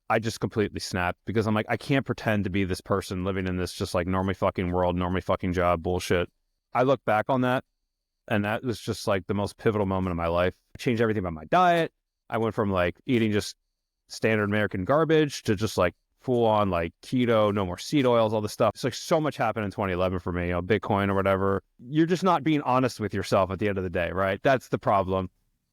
I just completely snapped because I'm like, I can't pretend to be this person living in this just like normally fucking world, normally fucking job bullshit. I look back on that, and that was just like the most pivotal moment of my life. I changed everything about my diet. I went from like eating just standard American garbage to just like full on like keto, no more seed oils, all this stuff. It's like so much happened in 2011 for me, Bitcoin or whatever. You're just not being honest with yourself at the end of the day, right? That's the problem.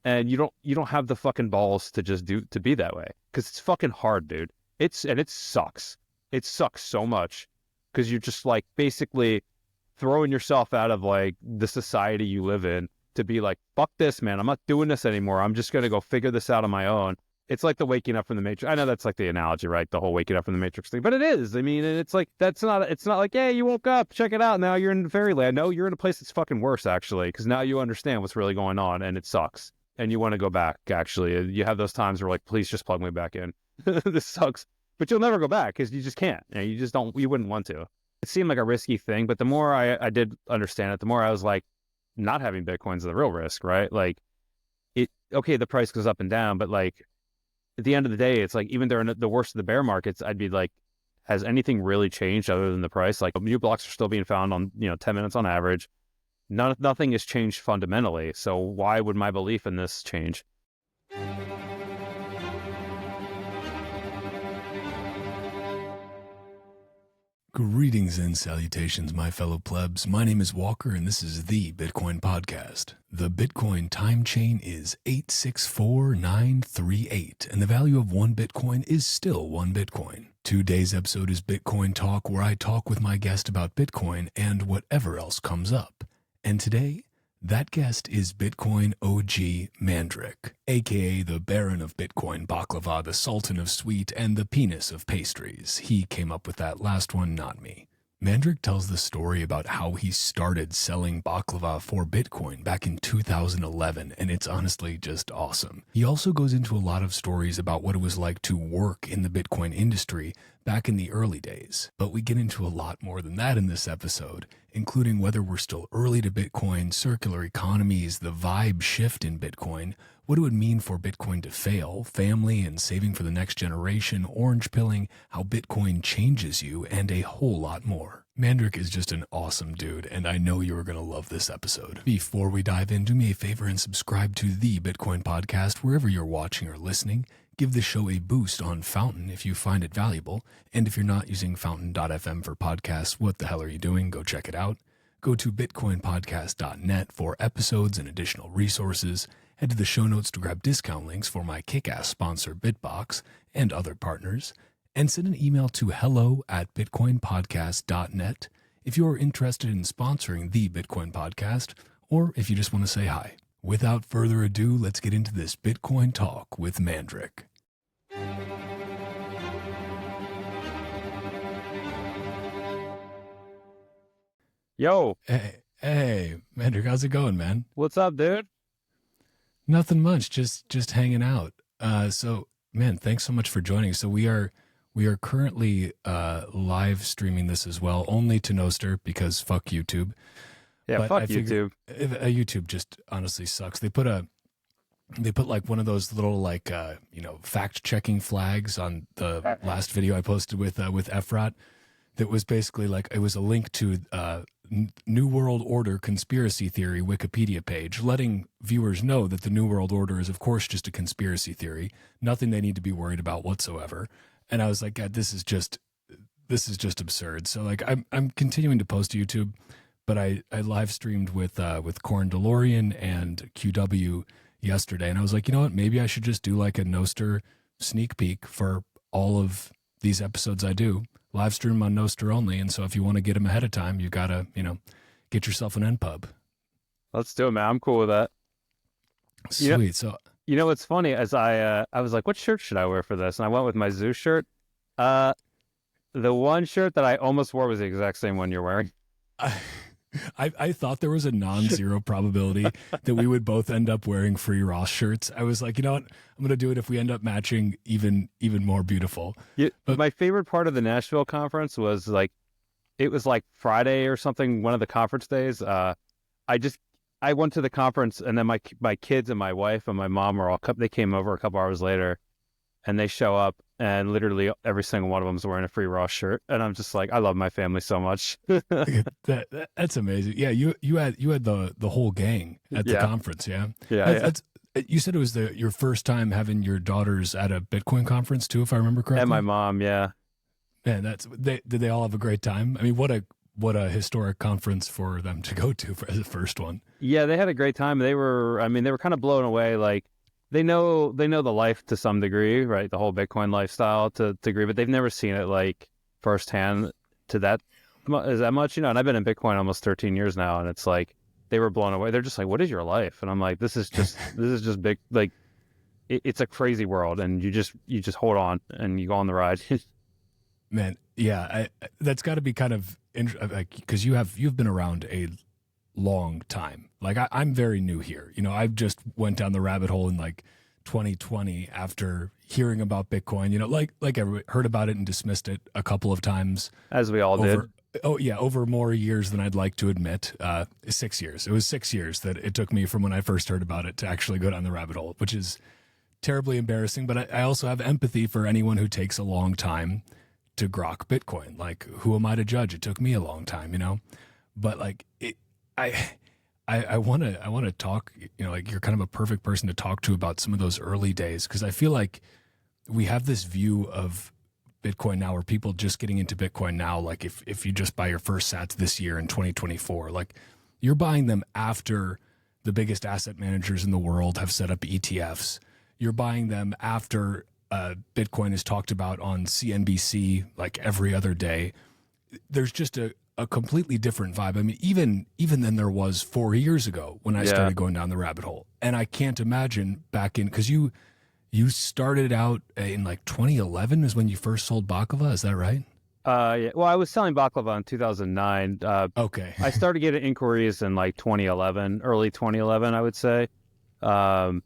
And you don't have the fucking balls to just to be that way, because it's fucking hard, dude. It sucks. It sucks so much because you're just like basically throwing yourself out of like the society you live in to be like, fuck this, man. I'm not doing this anymore. I'm just going to go figure this out on my own. It's like the waking up from the Matrix. I know that's like the analogy, right? The whole waking up from the Matrix thing, but it is. I mean, it's like, it's not like, hey, you woke up, check it out. Now you're in fairyland. No, you're in a place that's fucking worse, actually, because now you understand what's really going on and it sucks. And you want to go back, actually. You have those times where like, please just plug me back in. This sucks. But you'll never go back because you just can't. You just don't, you wouldn't want to. It seemed like a risky thing, but the more I did understand it, the more I was like, not having Bitcoin's the real risk, right? Like, okay, the price goes up and down, but like, at the end of the day, it's like, even during the worst of the bear markets, I'd be like, has anything really changed other than the price? Like, new blocks are still being found on, 10 minutes on average. Nothing has changed fundamentally. So why would my belief in this change? Greetings and salutations, my fellow plebs. My name is Walker, and this is the Bitcoin Podcast. The Bitcoin time chain is 864938, and the value of one Bitcoin is still one Bitcoin. Today's episode is Bitcoin Talk, where I talk with my guest about Bitcoin and whatever else comes up. And today, that guest is Bitcoin OG Mandrik, aka the Baron of Bitcoin Baklava, the Sultan of Sweet, and the Penis of Pastries. He came up with that last one, not me. Mandrik tells the story about how he started selling baklava for Bitcoin back in 2011, and it's honestly just awesome. He also goes into a lot of stories about what it was like to work in the Bitcoin industry back in the early days. But we get into a lot more than that in this episode, including whether we're still early to Bitcoin, circular economies, the vibe shift in Bitcoin, what it would mean for Bitcoin to fail, family and saving for the next generation, orange pilling, how Bitcoin changes you, and a whole lot more. Mandrik is just an awesome dude, and I know you are going to love this episode. Before we dive in, do me a favor and subscribe to the Bitcoin Podcast wherever you're watching or listening. Give the show a boost on Fountain if you find it valuable, and if you're not using Fountain.fm for podcasts, what the hell are you doing? Go check it out. Go to bitcoinpodcast.net for episodes and additional resources. Head to the show notes to grab discount links for my kick-ass sponsor Bitbox and other partners, and send an email to hello@bitcoinpodcast.net if you are interested in sponsoring the Bitcoin Podcast, or if you just want to say hi. Without further ado, let's get into this Bitcoin Talk with Mandrik. Yo. Hey, Mandrik, how's it going, man? What's up, dude? Nothing much, just hanging out. So, man, thanks so much for joining. So we are currently live streaming this as well, only to Noster because fuck YouTube. Yeah, but fuck YouTube. YouTube just honestly sucks. They put like one of those little like fact checking flags on the last video I posted with Efrat. That was basically like, it was a link to New World Order conspiracy theory Wikipedia page, letting viewers know that the New World Order is of course just a conspiracy theory, nothing they need to be worried about whatsoever. And I was like, God, this is just absurd. So like I'm continuing to post to YouTube, but I live streamed with Corn DeLorean and QW yesterday, and I was like, you know what, maybe I should just do like a Noster sneak peek for all of these episodes I do. Live stream on Nostr only, and so if you want to get them ahead of time, you gotta, get yourself an NPub. Let's do it, man. I'm cool with that. Sweet. So what's funny, as I was like, what shirt should I wear for this? And I went with my zoo shirt. The one shirt that I almost wore was the exact same one you're wearing. I thought there was a non-zero probability that we would both end up wearing Free Ross shirts. I was like, you know what? I'm going to do it if we end up matching even more beautiful. Yeah, but my favorite part of the Nashville conference was like, it was like Friday or something, one of the conference days. I went to the conference, and then my kids and my wife and my mom they came over a couple hours later. and they show up, and literally every single one of them is wearing a Free Ross shirt, and I'm just like, I love my family so much. That's amazing. Yeah, you had the whole gang at the Yeah, conference. Yeah, yeah. that's you said it was your first time having your daughters at a Bitcoin conference too, if I remember And correctly. my mom, yeah. Man, did they all have a great time? I mean, what a historic conference for them to go to for the first one. Yeah, they had a great time. They were kind of blown away. Like they know the life to some degree, right? The whole Bitcoin lifestyle to degree, but they've never seen it like firsthand to that is that much, And I've been in Bitcoin almost 13 years now, and it's like they were blown away. They're just like, "What is your life?" And I'm like, "This is just big. Like it's a crazy world, and you just hold on and you go on the ride." Man, yeah, that's got to be kind of like because you've been around a long time. Like I'm very new here. I've just went down the rabbit hole in like 2020 after hearing about Bitcoin. Like everybody heard about it and dismissed it a couple of times. As we all did. Over more years than I'd like to admit. 6 years. It was 6 years that it took me from when I first heard about it to actually go down the rabbit hole, which is terribly embarrassing. But I also have empathy for anyone who takes a long time to grok Bitcoin. Like, who am I to judge? It took me a long time, But like I want to talk, like you're kind of a perfect person to talk to about some of those early days, because I feel like we have this view of Bitcoin now, or people just getting into Bitcoin now, like if you just buy your first sats this year in 2024, like you're buying them after the biggest asset managers in the world have set up ETFs. You're buying them after Bitcoin is talked about on CNBC like every other day. There's just a completely different vibe. I mean, even than there was 4 years ago when I started going down the rabbit hole. And I can't imagine back in, because you started out in like 2011 is when you first sold Baklava. Is that right? Yeah. Well, I was selling Baklava in 2009. Okay. I started getting inquiries in like 2011, early 2011, I would say. And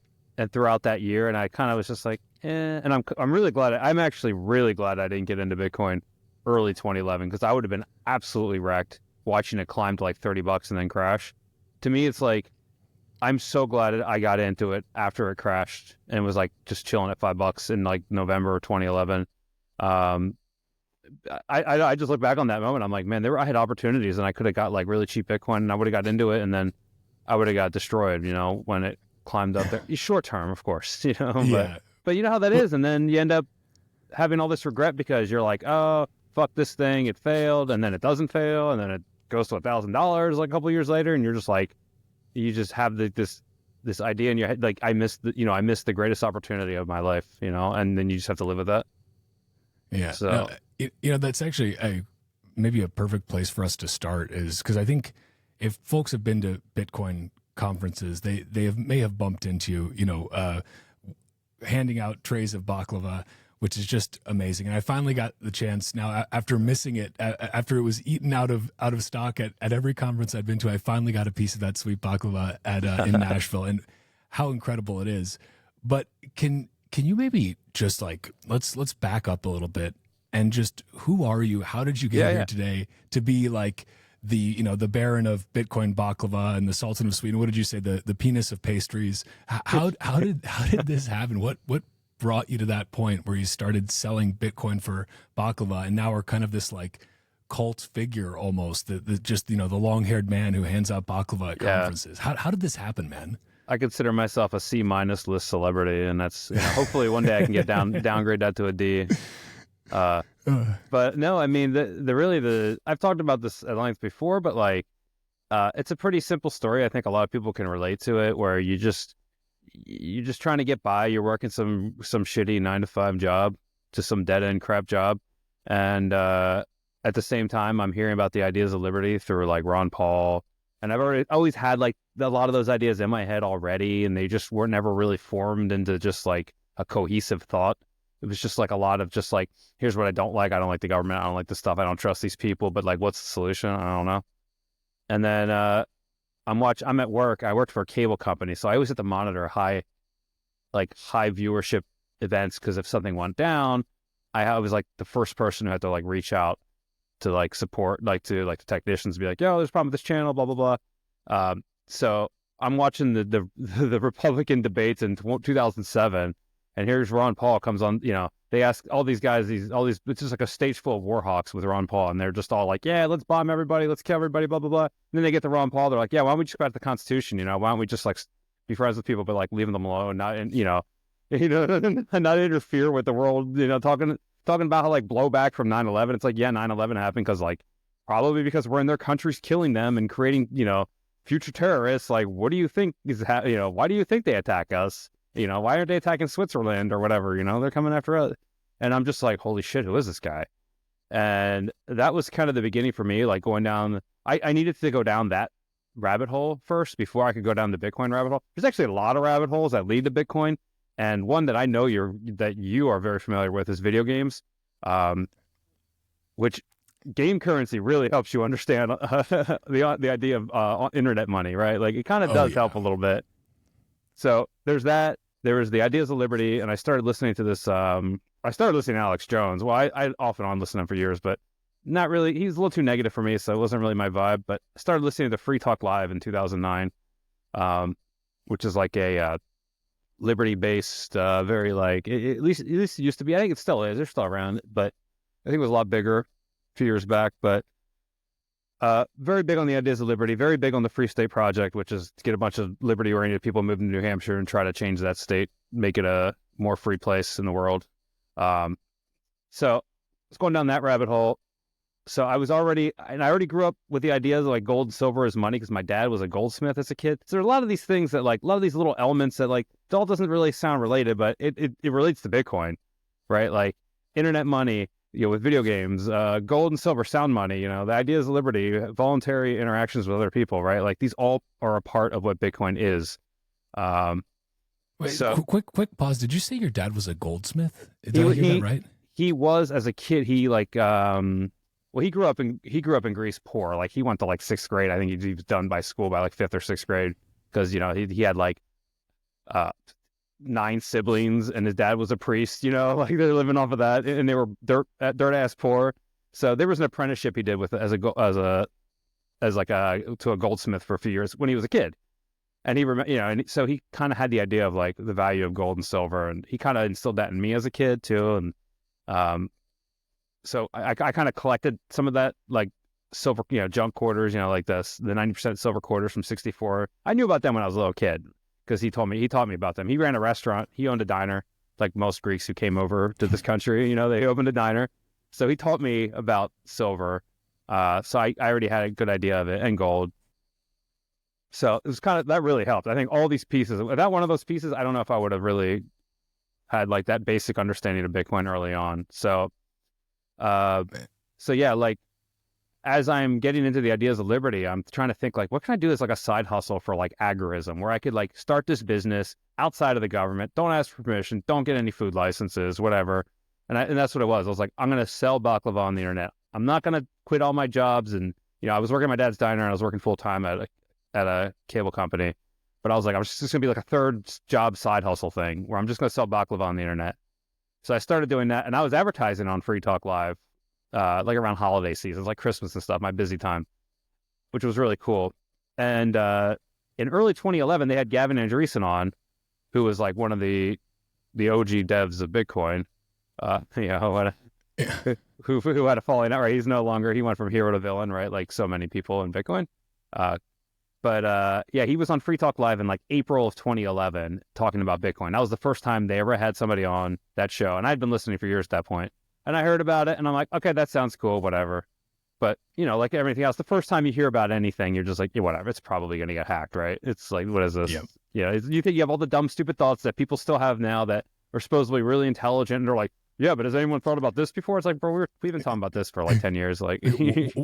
throughout that year, and I kind of was just like, and I'm really glad. I'm actually really glad I didn't get into Bitcoin early 2011, because I would have been absolutely wrecked watching it climb to like $30 and then crash. To me, it's like, I'm so glad I got into it after it crashed and was like just chilling at $5 in like November 2011. I just look back on that moment. I'm like, man, I had opportunities, and I could have got like really cheap Bitcoin, and I would have got into it, and then I would have got destroyed, when it climbed up there. Short term, of course, Yeah. But you know how that is, and then you end up having all this regret because you're like, oh, fuck this thing, it failed, and then it doesn't fail, and then it goes to $1,000 like a couple years later, and you're just like, you just have this idea in your head, like I missed the greatest opportunity of my life, and then you just have to live with that. Yeah. So that's actually maybe a perfect place for us to start, is because I think if folks have been to Bitcoin conferences, they may have bumped into handing out trays of baklava, which is just amazing. And I finally got the chance now, after missing it, after it was eaten out of stock at every conference I'd been to. I finally got a piece of that sweet baklava in Nashville, and how incredible it is. But can you maybe just like let's back up a little bit, and just, who are you? How did you get here today to be like the Baron of Bitcoin baklava and the Sultan of Sweden? What did you say? The penis of pastries. How did this happen? What brought you to that point where you started selling Bitcoin for baklava, and now are kind of this like cult figure almost, the long-haired man who hands out baklava at conferences? How did this happen, man? I consider myself a C- list celebrity, and that's hopefully one day I can get downgrade that to a D. But no, I mean I've talked about this at length before, but like it's a pretty simple story. I think a lot of people can relate to it, where you're just trying to get by. You're working some shitty 9-to-5 job, just some dead end crap job, and at the same time I'm hearing about the ideas of liberty through like Ron Paul, and I've always had like a lot of those ideas in my head already, and they just were never really formed into just like a cohesive thought. It was just like a lot of just like, here's what I don't like. I don't like the government. I don't like this stuff. I don't trust these people. But like, what's the solution? I don't know. And then I'm at work. I worked for a cable company, so I always have to monitor high viewership events, because if something went down, I was like the first person who had to like reach out to like support, like to like the technicians, be like, yo, there's a problem with this channel, blah blah blah. So I'm watching the Republican debates in 2007. And here's Ron Paul comes on, they ask all these guys, it's just like a stage full of war hawks with Ron Paul. And they're just all like, yeah, let's bomb everybody. Let's kill everybody, blah, blah, blah. And then they get to Ron Paul. They're like, yeah, why don't we just go back to the Constitution? Why don't we just like be friends with people, but like leaving them alone, and not interfere with the world, talking about how like blowback from 9/11. It's like, yeah, 9/11 happened because like, probably because we're in their countries killing them and creating, future terrorists. Like, what do you think is, why do you think they attack us? Why aren't they attacking Switzerland or whatever? They're coming after us. And I'm just like, holy shit, who is this guy? And that was kind of the beginning for me, like going down, I needed to go down that rabbit hole first before I could go down the Bitcoin rabbit hole. There's actually a lot of rabbit holes that lead to Bitcoin. And one that I know you are very familiar with is video games, which game currency really helps you understand the idea of internet money, right? Like it kind of does help a little bit. So there's that. There was the Ideas of Liberty, and I started listening to this. I started listening to Alex Jones. Well, I off and on listened to him for years, but not really. He's a little too negative for me, so it wasn't really my vibe. But I started listening to Free Talk Live in 2009, which is like a liberty-based, very like at least it used to be. I think it still is. They're still around, but I think it was a lot bigger a few years back. But very big on the Ideas of Liberty, very big on the Free State Project, which is to get a bunch of liberty-oriented people moving to New Hampshire and try to change that state, make it a more free place in the world. So it's going down that rabbit hole. So I already grew up with the ideas of like gold and silver as money because my dad was a goldsmith as a kid. So there are a lot of these things that like, a lot of these little elements that like, it all doesn't really sound related, but it relates to Bitcoin, right? Like internet money, with video games, gold and silver, sound money, the Ideas of Liberty, voluntary interactions with other people, right? Like these all are a part of what Bitcoin is. Wait, so quick pause. Did you say your dad was a goldsmith? Did I hear that right? He was as a kid. He like, well, he grew up in Greece poor. Like he went to like 6th grade. I think he was done by school by like 5th or 6th grade because, he had like, 9 siblings and his dad was a priest, like they're living off of that and they were dirt ass poor. So there was an apprenticeship he did with to a goldsmith for a few years when he was a kid. And and so he kind of had the idea of like the value of gold and silver, and he kind of instilled that in me as a kid too. And so I kind of collected some of that like silver, junk quarters, like the 90% silver quarters from 64. I knew about them when I was a little kid because he taught me about them. He ran a restaurant. He owned a diner, like most Greeks who came over to this country. They opened a diner. So he taught me about silver. So I already had a good idea of it, and gold. So it was that really helped. I think all these pieces, without one of those pieces, I don't know if I would have really had like that basic understanding of Bitcoin early on. So, yeah, like as I'm getting into the Ideas of Liberty, I'm trying to think like, what can I do as like a side hustle for like agorism, where I could like start this business outside of the government, don't ask for permission, don't get any food licenses, whatever. And that's what it was. I was like, I'm going to sell baklava on the internet. I'm not going to quit all my jobs. And, I was working at my dad's diner and I was working full time at a cable company, but I was like, I was just going to be like a third job side hustle thing where I'm just going to sell baklava on the internet. So I started doing that, and I was advertising on Free Talk Live, like around holiday seasons, like Christmas and stuff, my busy time, which was really cool. And in early 2011, they had Gavin Andreessen on, who was like one of the OG devs of Bitcoin, who had a falling out, right? He's no longer, he went from hero to villain, right? Like so many people in Bitcoin. But he was on Free Talk Live in like April of 2011 talking about Bitcoin. That was the first time they ever had somebody on that show. And I'd been listening for years at that point. And I heard about it and I'm like, okay, that sounds cool, whatever. But, like everything else, the first time you hear about anything, you're just like, yeah, whatever, it's probably going to get hacked, right? It's like, what is this? Yep. You think you have all the dumb, stupid thoughts that people still have now that are supposedly really intelligent, and they're like, yeah, but has anyone thought about this before? It's like, bro, we've been talking about this for like 10 years. Like,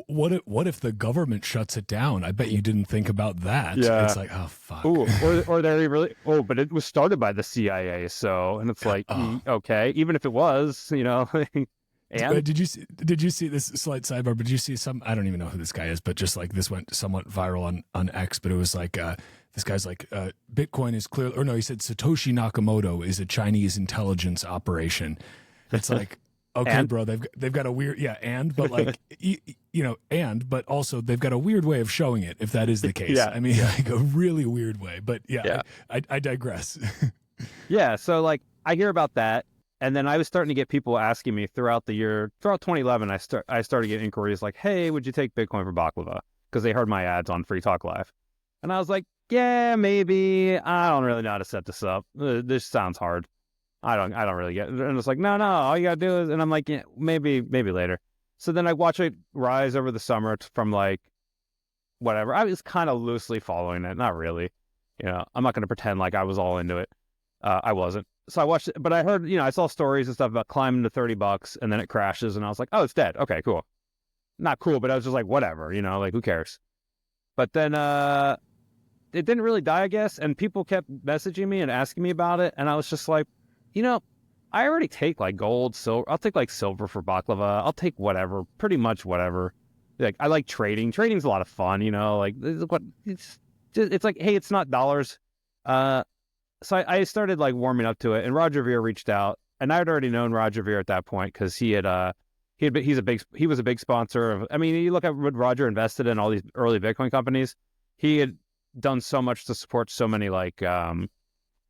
what if the government shuts it down? I bet you didn't think about that. Yeah. It's like, oh, fuck. Ooh, or they're really, but it was started by the CIA. So, and it's like, okay, even if it was, and did you see this slight sidebar? But did you see I don't even know who this guy is, but just like this went somewhat viral on X, but it was like, this guy's like, Bitcoin is clear, or no, he said Satoshi Nakamoto is a Chinese intelligence operation. It's like, okay, bro, they've got a weird, but like, but also they've got a weird way of showing it, if that is the case. Yeah. I mean, like a really weird way, but I digress. Yeah. So like, I hear about that. And then I was starting to get people asking me throughout 2011, I started getting inquiries like, hey, would you take Bitcoin for Baklava? Because they heard my ads on Free Talk Live. And I was like, yeah, maybe. I don't really know how to set this up. This sounds hard. I don't really get it. And it's like, no, all you got to do is, and I'm like, yeah, maybe later. So then I watch it rise over the summer from like, whatever. I was kind of loosely following it. Not really. I'm not going to pretend like I was all into it. I wasn't. So I watched it, but I heard, I saw stories and stuff about climbing to $30 and then it crashes and I was like, oh, it's dead. Okay, cool. Not cool, but I was just like, whatever, like who cares? But then it didn't really die, I guess. And people kept messaging me and asking me about it. And I was just like, I already take like gold, silver. I'll take like silver for Baklava. I'll take whatever, pretty much whatever. Like I like trading. Trading's a lot of fun, like it's like, hey, it's not dollars. So I started like warming up to it, and Roger Ver reached out, and I had already known Roger Ver at that point because he was a big sponsor of. I mean, you look at what Roger invested in all these early Bitcoin companies. He had done so much to support so many like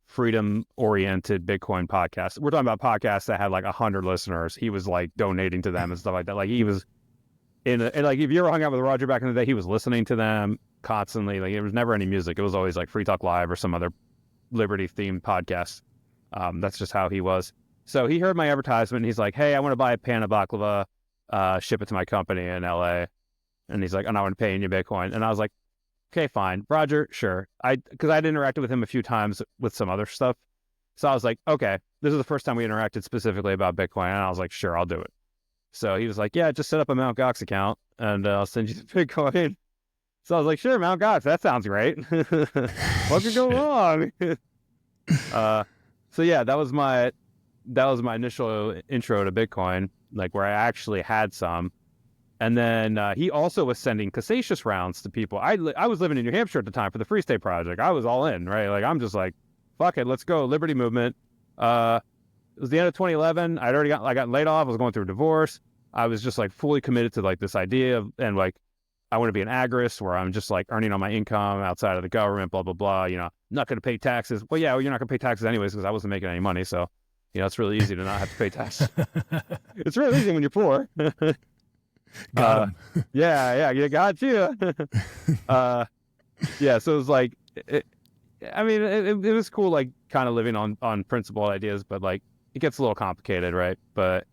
freedom-oriented Bitcoin podcasts. We're talking about podcasts that had like 100 listeners. He was like donating to them and stuff like that. Like he was and like if you ever hung out with Roger back in the day, he was listening to them constantly. Like there was never any music. It was always like Free Talk Live or some other Liberty-themed podcast. That's just how he was. So he heard my advertisement. And he's like, hey, I want to buy a pan of baklava, ship it to my company in LA. And he's like, and I want to pay you Bitcoin. And I was like, okay, fine. Roger, sure. Because I'd interacted with him a few times with some other stuff. So I was like, okay, this is the first time we interacted specifically about Bitcoin. And I was like, sure, I'll do it. So he was like, yeah, just set up a Mt. Gox account and I'll send you the Bitcoin. So I was like, sure, Mt. Gox, that sounds great. What could go wrong? So yeah, that was my initial intro to Bitcoin, like where I actually had some. And then he also was sending Casasius rounds to people. I was living in New Hampshire at the time for the Free State Project. I was all in, right? Like I'm just like, fuck it, let's go, Liberty Movement. It was the end of 2011. I got laid off. I was going through a divorce. I was just like fully committed to like this idea of, and like I want to be an agrist where I'm just like earning all my income outside of the government, blah, blah, blah, not going to pay taxes. Well, yeah, you're not going to pay taxes anyways because I wasn't making any money. So, it's really easy to not have to pay taxes. It's really easy when you're poor. Got him. Yeah, you got you. Yeah, so it was like, it was cool, like kind of living on principled ideas, but like it gets a little complicated, right? But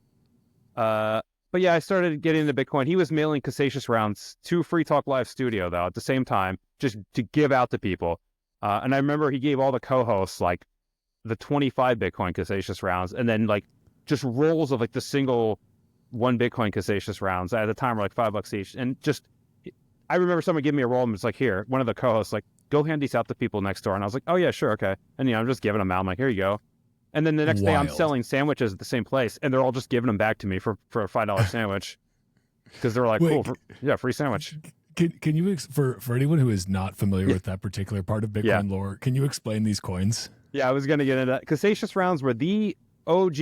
yeah, I started getting into Bitcoin. He was mailing Casasius rounds to Free Talk Live Studio, though, at the same time, just to give out to people. And I remember he gave all the co-hosts, like, the 25 Bitcoin Casasius rounds, and then, like, just rolls of, like, the single 1 Bitcoin Casasius rounds. At the time, were, like, $5 each. And just, I remember someone giving me a roll, and it's like, here, one of the co-hosts, like, go hand these out to people next door. And I was like, oh, yeah, sure, okay. And, I'm just giving them out. I'm like, here you go. And then the next day I'm selling sandwiches at the same place, and they're all just giving them back to me for a $5 sandwich because they're like, wait, cool, free sandwich. Can you, for anyone who is not familiar with that particular part of Bitcoin lore, can you explain these coins? Yeah, I was going to get into that. Casasius rounds were the OG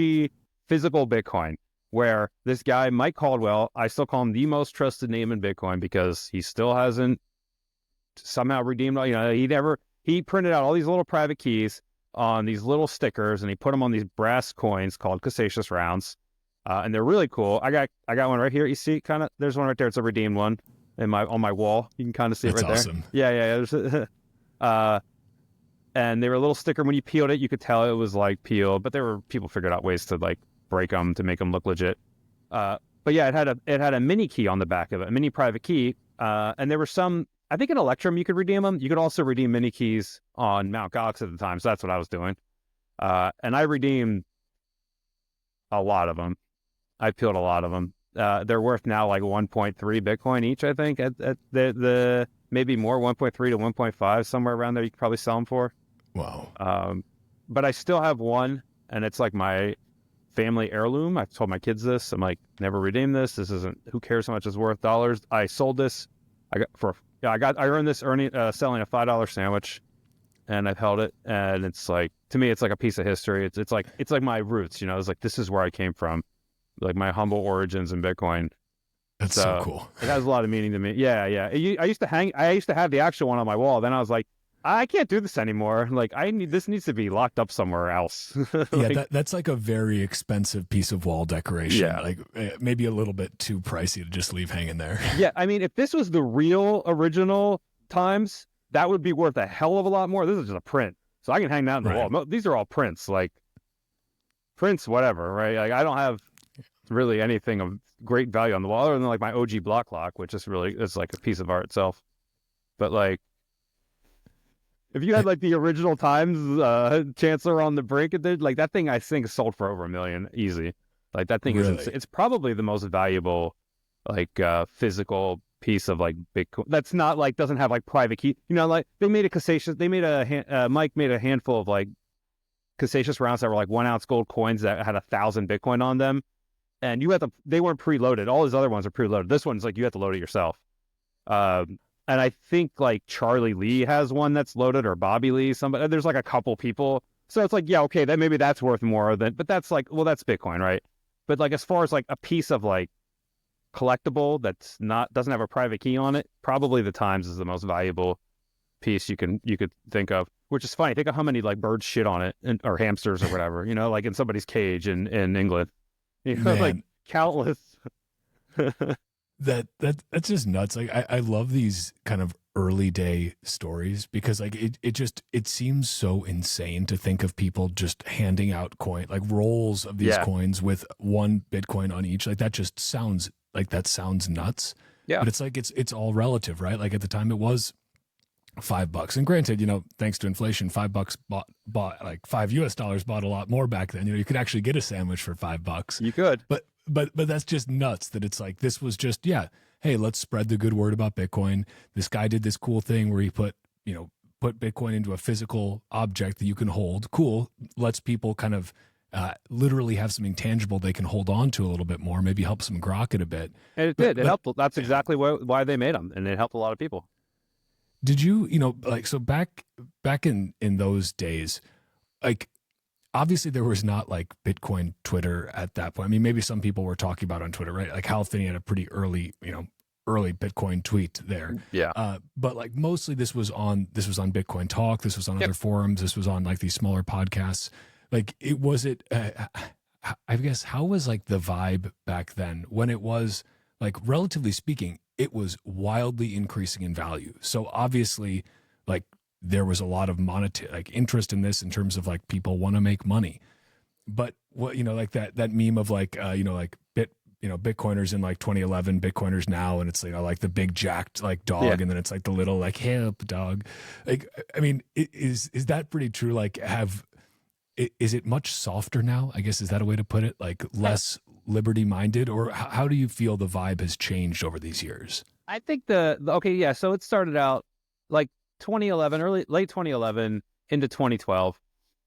physical Bitcoin, where this guy, Mike Caldwell, I still call him the most trusted name in Bitcoin because he still hasn't somehow redeemed, he printed out all these little private keys on these little stickers, and he put them on these brass coins called Casasius rounds, and they're really cool. I got one right here. You see, kind of, there's one right there. It's a redeemed one on my wall. You can kind of see it right awesome. there. Yeah. And they were a little sticker. When you peeled it, you could tell it was like peeled, but people figured out ways to like break them to make them look legit. But yeah, it had a mini key on the back of it, a mini private key, and there were some. I think in Electrum you could redeem them. You could also redeem mini keys on Mt. Gox at the time, so that's what I was doing. And I redeemed a lot of them. I peeled a lot of them. They're worth now like 1.3 Bitcoin each, I think. At the maybe more, 1.3 to 1.5, somewhere around there. You could probably sell them for. Wow. But I still have one, and it's like my family heirloom. I've told my kids this. I'm like, never redeem this. This isn't. Who cares how much it's worth? Dollars. I sold this. I earned this selling a $5 sandwich, and I've held it, and it's like, to me, it's like a piece of history. It's like my roots, it's like, this is where I came from, like my humble origins in Bitcoin. That's so cool. It has a lot of meaning to me. Yeah. I used to have the actual one on my wall. Then I was like, I can't do this anymore. Like this needs to be locked up somewhere else. Yeah, that's like a very expensive piece of wall decoration. Yeah. Like maybe a little bit too pricey to just leave hanging there. Yeah, I mean, if this was the real original Times, that would be worth a hell of a lot more. This is just a print, so I can hang that on the wall. No, these are all prints, like prints, whatever, right? Like I don't have really anything of great value on the wall other than like my OG block clock, which is really it's like a piece of art itself. But like, if you had like the original Times Chancellor on the brink, like that thing, I think sold for over $1 million easy. Like that thing is, it's probably the most valuable, like physical piece of like Bitcoin. That's not like doesn't have like private key. You know, like they made Mike made a handful of like Cassatius rounds that were like 1 ounce gold coins that had 1,000 Bitcoin on them, and they weren't preloaded. All his other ones are preloaded. This one's like you have to load it yourself. And I think like Charlie Lee has one that's loaded, or Bobby Lee, somebody. There's like a couple people. So it's like, yeah, okay, then maybe that's worth more than, but that's like, well, that's Bitcoin, right? But like as far as like a piece of like collectible that's doesn't have a private key on it, probably the Times is the most valuable piece you could think of. Which is funny. Think of how many like birds shit on it, or hamsters or whatever, you know, like in somebody's cage in England. You know, like countless. That's just nuts. Like I love these kind of early day stories because like it seems so insane to think of people just handing out like rolls of these coins with 1 Bitcoin on each. Like that just sounds nuts. Yeah. But it's like it's all relative, right? Like at the time it was $5. And granted, you know, thanks to inflation, $5 bought like $5 bought a lot more back then. You know, you could actually get a sandwich for $5. You could. But that's just nuts that it's like, this was just, hey, let's spread the good word about Bitcoin. This guy did this cool thing where he put Bitcoin into a physical object that you can hold. Cool. Lets people kind of literally have something tangible they can hold on to a little bit more, maybe help them grok it a bit. And it did. It helped. That's exactly why they made them. And it helped a lot of people. Did you, like, so back in those days, like, obviously there was not like Bitcoin Twitter at that point. I mean, maybe some people were talking about on Twitter, right? Like Hal Finney had a pretty early Bitcoin tweet there. Yeah. But like mostly this was on Bitcoin Talk. This was on other forums. This was on like these smaller podcasts. Like I guess, how was like the vibe back then when it was like, relatively speaking, it was wildly increasing in value. So obviously like there was a lot of monetary like interest in this in terms of like people want to make money. But what, like that meme of like, like Bitcoiners in like 2011, Bitcoiners now, and it's like the big jacked like dog, and then it's like the little like help dog. Like, I mean, is that pretty true? Like, is it much softer now? I guess, is that a way to put it? Like less liberty minded, or how do you feel the vibe has changed over these years? I think so it started out like 2011, late 2011 into 2012.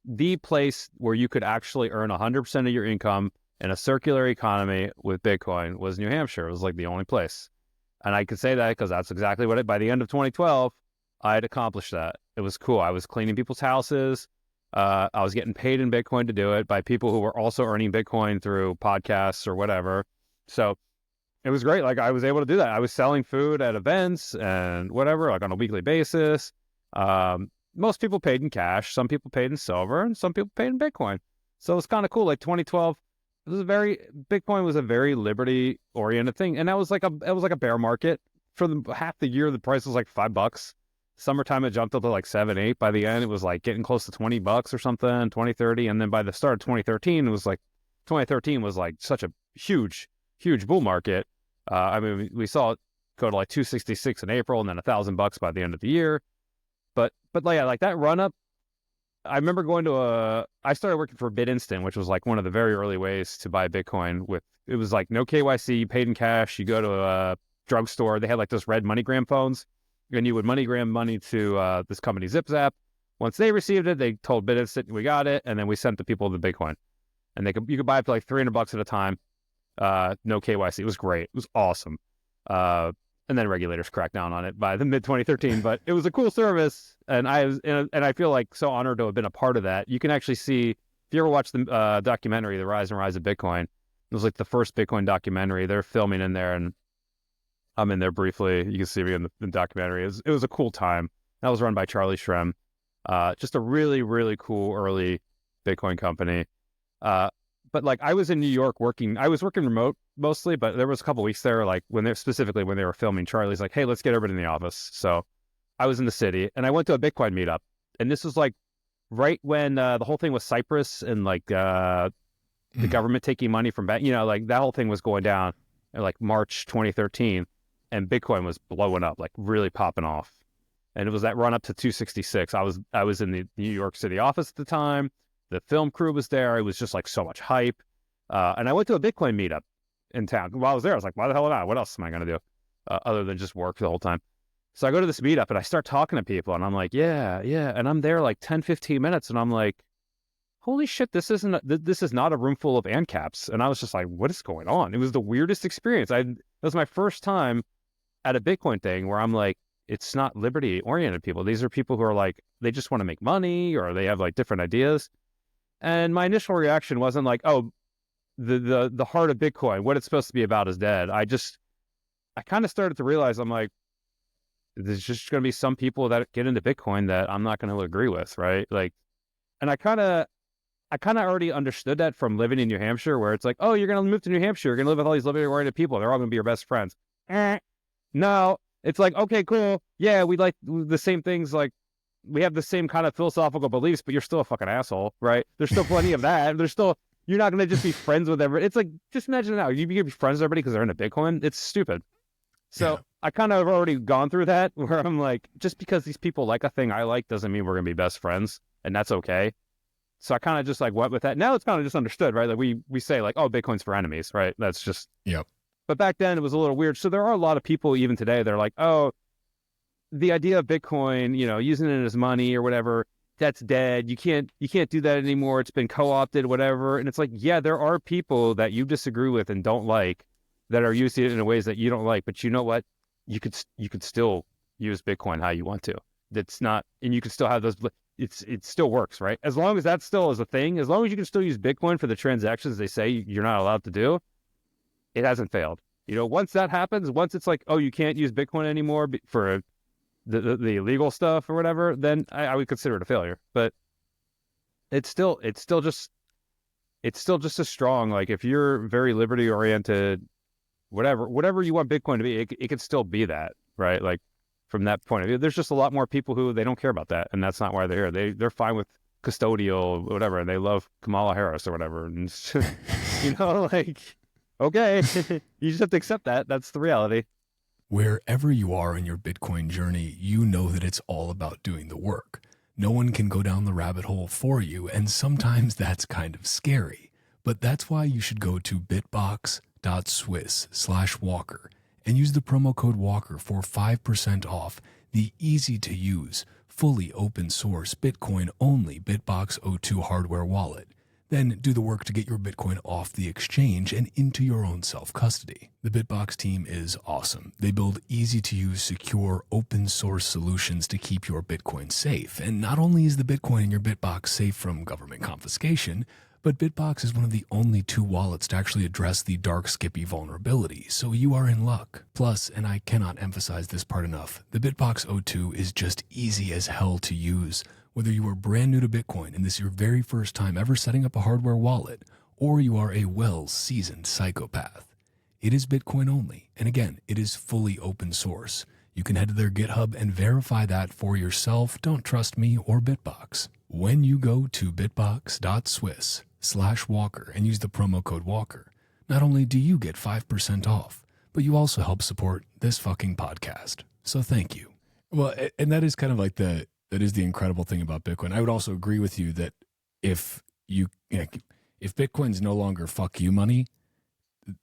The place where you could actually earn 100% of your income in a circular economy with Bitcoin was New Hampshire. It was like the only place. And I could say that because that's exactly by the end of 2012, I had accomplished that. It was cool. I was cleaning people's houses. I was getting paid in Bitcoin to do it by people who were also earning Bitcoin through podcasts or whatever. So it was great. Like I was able to do that. I was selling food at events and whatever, like on a weekly basis. Most people paid in cash. Some people paid in silver, and some people paid in Bitcoin. So it was kind of cool. Like 2012, Bitcoin was a very liberty oriented thing. And it was like a bear market for half the year. The price was like $5. Summertime, it jumped up to like 7, 8. By the end, it was like getting close to $20 or something, 20, 30. And then by the start of 2013, 2013 was like such a huge bull market. I mean, we saw it go to like 266 in April and then $1,000 by the end of the year. But yeah, like that run up, I remember I started working for BitInstant, which was like one of the very early ways to buy Bitcoin it was like no KYC, you paid in cash, you go to a drugstore, they had like those red MoneyGram phones, and you would MoneyGram money to this company ZipZap. Once they received it, they told BitInstant we got it, and then we sent the people the Bitcoin. And you could buy it for like $300 at a time, no KYC. It was great. It was awesome. And then regulators cracked down on it by the mid 2013, but it was a cool service. And I feel like so honored to have been a part of that. You can actually see, if you ever watch the documentary, The Rise and Rise of Bitcoin, it was like the first Bitcoin documentary. They're filming in there, and I'm in there briefly. You can see me in the documentary. It was a cool time. That was run by Charlie Shrem. Just a really, really cool early Bitcoin company. But like I was in New York I was working remote mostly, but there was a couple weeks there, like when they were filming, Charlie's like, hey, let's get everybody in the office. So I was in the city and I went to a Bitcoin meetup. And this was like right when the whole thing was Cyprus and like the government taking money from bank, like that whole thing was going down in like March 2013, and Bitcoin was blowing up, like really popping off. And it was that run up to 266. I was in the New York City office at the time. The film crew was there. It was just like so much hype. And I went to a Bitcoin meetup in town. While I was there, I was like, why the hell not? What else am I going to do other than just work the whole time? So I go to this meetup and I start talking to people and I'm like, yeah. And I'm there like 10, 15 minutes and I'm like, holy shit, this is not a room full of ANCAPs. And I was just like, what is going on? It was the weirdest experience. It was my first time at a Bitcoin thing where I'm like, it's not liberty oriented people. These are people who are like, they just want to make money or they have like different ideas. And my initial reaction wasn't like, oh, the heart of Bitcoin, what it's supposed to be about is dead. I kind of started to realize, I'm like, there's just going to be some people that get into Bitcoin that I'm not going to agree with, right? Like, and I kind of already understood that from living in New Hampshire, where it's like, oh, you're going to move to New Hampshire, you're going to live with all these liberty-oriented people, they're all going to be your best friends. No, it's like, okay, cool, yeah, we like the same things, like we have the same kind of philosophical beliefs, but you're still a fucking asshole, right? There's still plenty of that. You're not going to just be friends with everybody. It's like, just imagine now, you're going to be friends with everybody because they're into Bitcoin. It's stupid. So I kind of have already gone through that where I'm like, just because these people like a thing I like doesn't mean we're going to be best friends, and that's okay. So I kind of just like went with that. Now it's kind of just understood, right? Like we say like, oh, Bitcoin's for enemies, right? That's just, yep. But back then it was a little weird. So there are a lot of people even today, they're like, oh, the idea of Bitcoin, using it as money or whatever, that's dead. You can't do that anymore. It's been co-opted, whatever. And it's like, yeah, there are people that you disagree with and don't like that are using it in ways that you don't like. But you know what? You could still use Bitcoin how you want to. That's not, and you can still have those. It still works, right? As long as that still is a thing, as long as you can still use Bitcoin for the transactions they say you're not allowed to do, it hasn't failed. Once that happens, once it's like, oh, you can't use Bitcoin anymore for the illegal stuff or whatever, then I would consider it a failure. But it's still just as strong. Like if you're very liberty oriented, whatever you want Bitcoin to be, it could still be that, right? Like from that point of view, there's just a lot more people who they don't care about that, and that's not why they're here. They're fine with custodial whatever, and they love Kamala Harris or whatever, and like, okay, you just have to accept that. That's the reality. Wherever you are in your Bitcoin journey, you know that it's all about doing the work. No one can go down the rabbit hole for you, and sometimes that's kind of scary. But that's why you should go to bitbox.swiss/walker and use the promo code WALKER for 5% off the easy-to-use, fully open-source, Bitcoin-only BitBox02 hardware wallet. Then do the work to get your Bitcoin off the exchange and into your own self-custody. The Bitbox team is awesome. They build easy-to-use, secure, open-source solutions to keep your Bitcoin safe. And not only is the Bitcoin in your Bitbox safe from government confiscation, but Bitbox is one of the only 2 wallets to actually address the dark Skippy vulnerability, so you are in luck. Plus, and I cannot emphasize this part enough, the BitBox02 is just easy as hell to use. Whether you are brand new to Bitcoin and this is your very first time ever setting up a hardware wallet, or you are a well-seasoned psychopath, it is Bitcoin only. And again, it is fully open source. You can head to their GitHub and verify that for yourself. Don't trust me or Bitbox. When you go to bitbox.swiss/walker and use the promo code WALKER, not only do you get 5% off, but you also help support this fucking podcast. So thank you. Well, and that is kind of like that is the incredible thing about Bitcoin. I would also agree with you that if Bitcoin's no longer fuck you money,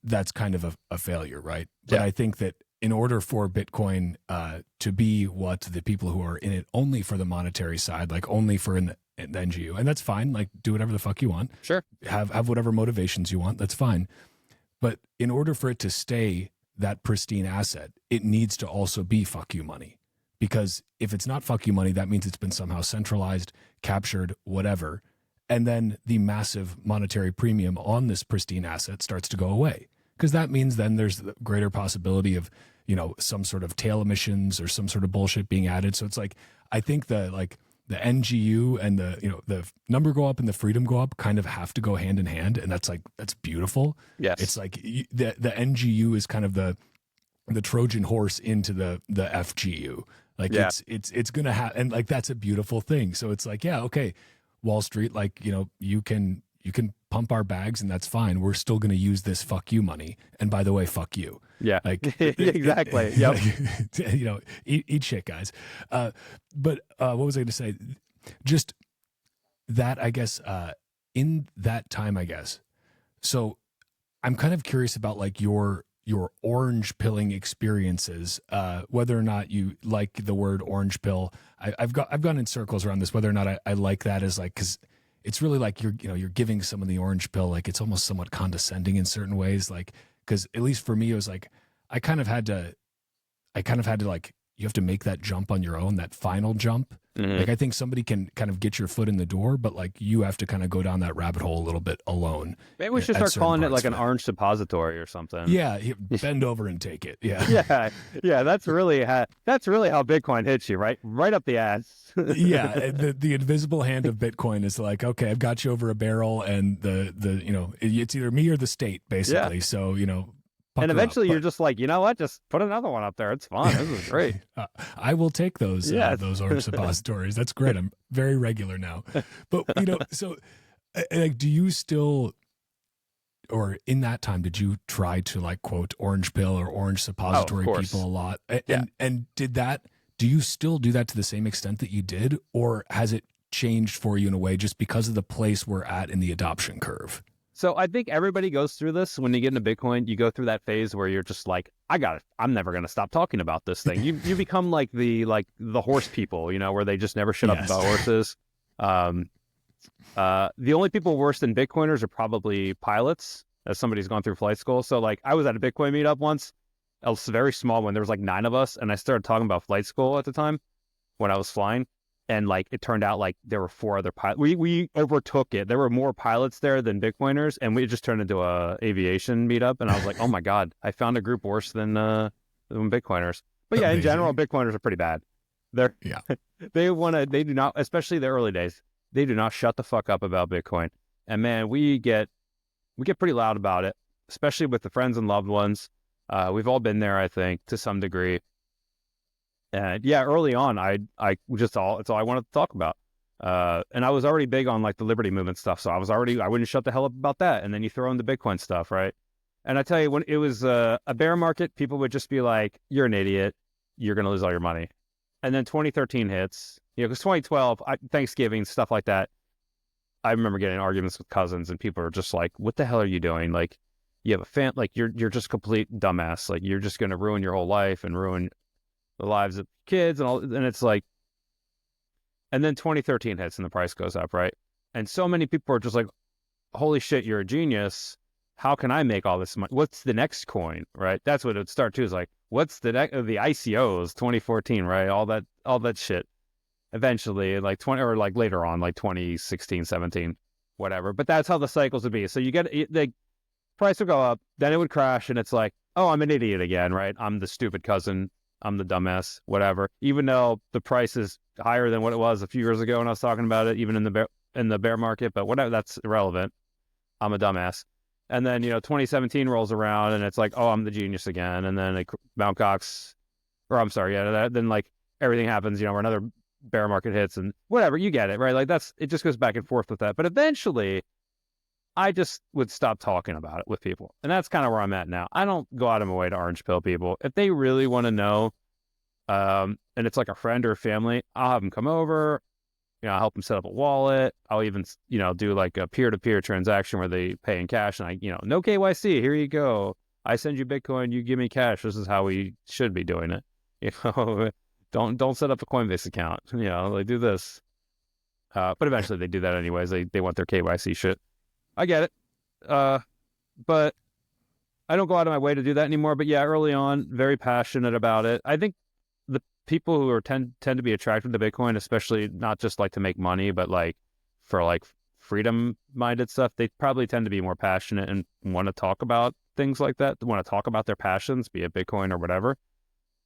that's kind of a failure, right? But I think that in order for Bitcoin to be what the people who are in it only for the monetary side, like only for the NGU, and that's fine, like do whatever the fuck you want. Sure. Have whatever motivations you want, that's fine. But in order for it to stay that pristine asset, it needs to also be fuck you money. Because if it's not fuck you money, that means it's been somehow centralized, captured, whatever. And then the massive monetary premium on this pristine asset starts to go away. because that means then there's the greater possibility of, you know, some sort of tail emissions or some sort of bullshit being added. So it's like, I think the NGU and the, you know, the number go up and the freedom go up kind of have to go hand in hand. And that's beautiful. Yes. It's like the NGU is kind of the Trojan horse into the FGU. Like it's going to have, and like, that's a beautiful thing. So it's like, yeah, okay, Wall Street, like, you know, you can pump our bags and that's fine. We're still going to use this fuck you money. And by the way, fuck you. Yeah, like exactly. Yep. You know, eat shit, guys. But what was I going to say? Just that, I guess, in that time, I guess. So I'm kind of curious about like your orange pilling experiences, whether or not you like the word orange pill. I've gone in circles around this, whether or not I like that as like, cause it's really like you're giving someone the orange pill. Like it's almost somewhat condescending in certain ways. Like, cause at least for me, it was like, I kind of had to like, you have to make that jump on your own, that final jump. Mm-hmm. Like I think somebody can kind of get your foot in the door, but like you have to kind of go down that rabbit hole a little bit alone. Maybe we should start calling it like an orange suppository or something. Yeah, bend over and take it. Yeah, yeah. That's really how Bitcoin hits you, right up the ass. Yeah, the invisible hand of Bitcoin is like, okay, I've got you over a barrel, and the you know, it's either me or the state, basically. Yeah. So you know. And eventually you're just like, you know what? Just put another one up there. It's fun. This is great. I will take those orange suppositories. That's great. I'm very regular now. But, you know, so like, do you still, or in that time, did you try to like quote orange pill or orange suppository people a lot? And do you still do that to the same extent that you did? Or has it changed for you in a way just because of the place we're at in the adoption curve? So I think everybody goes through this. When you get into Bitcoin, you go through that phase where you're just like, I'm never going to stop talking about this thing. You become like the horse people, you know, where they just never shut up about horses. The only people worse than Bitcoiners are probably pilots, as somebody's gone through flight school. So like I was at a Bitcoin meetup once, a very small one. There was like 9 of us. And I started talking about flight school at the time when I was flying. And like it turned out like there were 4 other pilots. We overtook it. There were more pilots there than Bitcoiners, and we just turned into a aviation meetup. And I was like, oh my god, I found a group worse than Bitcoiners. But yeah, amazing. In general, Bitcoiners are pretty bad. They do not, especially the early days. They do not shut the fuck up about Bitcoin. And man, we get pretty loud about it, especially with the friends and loved ones. We've all been there, I think, to some degree. And yeah, early on, it's all I wanted to talk about. And I was already big on like the liberty movement stuff. So I wouldn't shut the hell up about that. And then you throw in the Bitcoin stuff, right? And I tell you, when it was a bear market, people would just be like, you're an idiot. You're going to lose all your money. And then 2013 hits, you know, because 2012, Thanksgiving, stuff like that. I remember getting arguments with cousins and people are just like, what the hell are you doing? Like, you have a like you're just complete dumbass. Like you're just going to ruin your whole life and ruin the lives of kids and all, and it's like, and then 2013 hits and the price goes up, right? And so many people are just like, holy shit, you're a genius. How can I make all this money? What's the next coin, right? That's what it would start too, is like, what's the ICOs 2014, right? All that shit. Eventually, like 20, or like later on, like 2016, 17, whatever. But that's how the cycles would be. So you get, the price would go up, then it would crash, and it's like, oh, I'm an idiot again, right? I'm the stupid cousin. I'm the dumbass, whatever. Even though the price is higher than what it was a few years ago when I was talking about it, even in the bear market, but whatever, that's irrelevant. I'm a dumbass. And then, you know, 2017 rolls around and it's like, oh, I'm the genius again. And then Mt. Gox, or I'm sorry, then like everything happens, you know, where another bear market hits and whatever, you get it, right? Like it just goes back and forth with that. But eventually, I just would stop talking about it with people. And that's kind of where I'm at now. I don't go out of my way to orange pill people. If they really want to know, and it's like a friend or a family, I'll have them come over, you know, I'll help them set up a wallet. I'll even, you know, do like a peer-to-peer transaction where they pay in cash and no KYC, here you go. I send you Bitcoin, you give me cash. This is how we should be doing it. You know, don't set up a Coinbase account. You know, they do this. But eventually they do that anyways. They want their KYC shit. I get it. But I don't go out of my way to do that anymore. But yeah, early on, very passionate about it. I think the people who tend to be attracted to Bitcoin, especially not just like to make money, but like for like freedom-minded stuff, they probably tend to be more passionate and want to talk about things like that, want to talk about their passions, be it Bitcoin or whatever.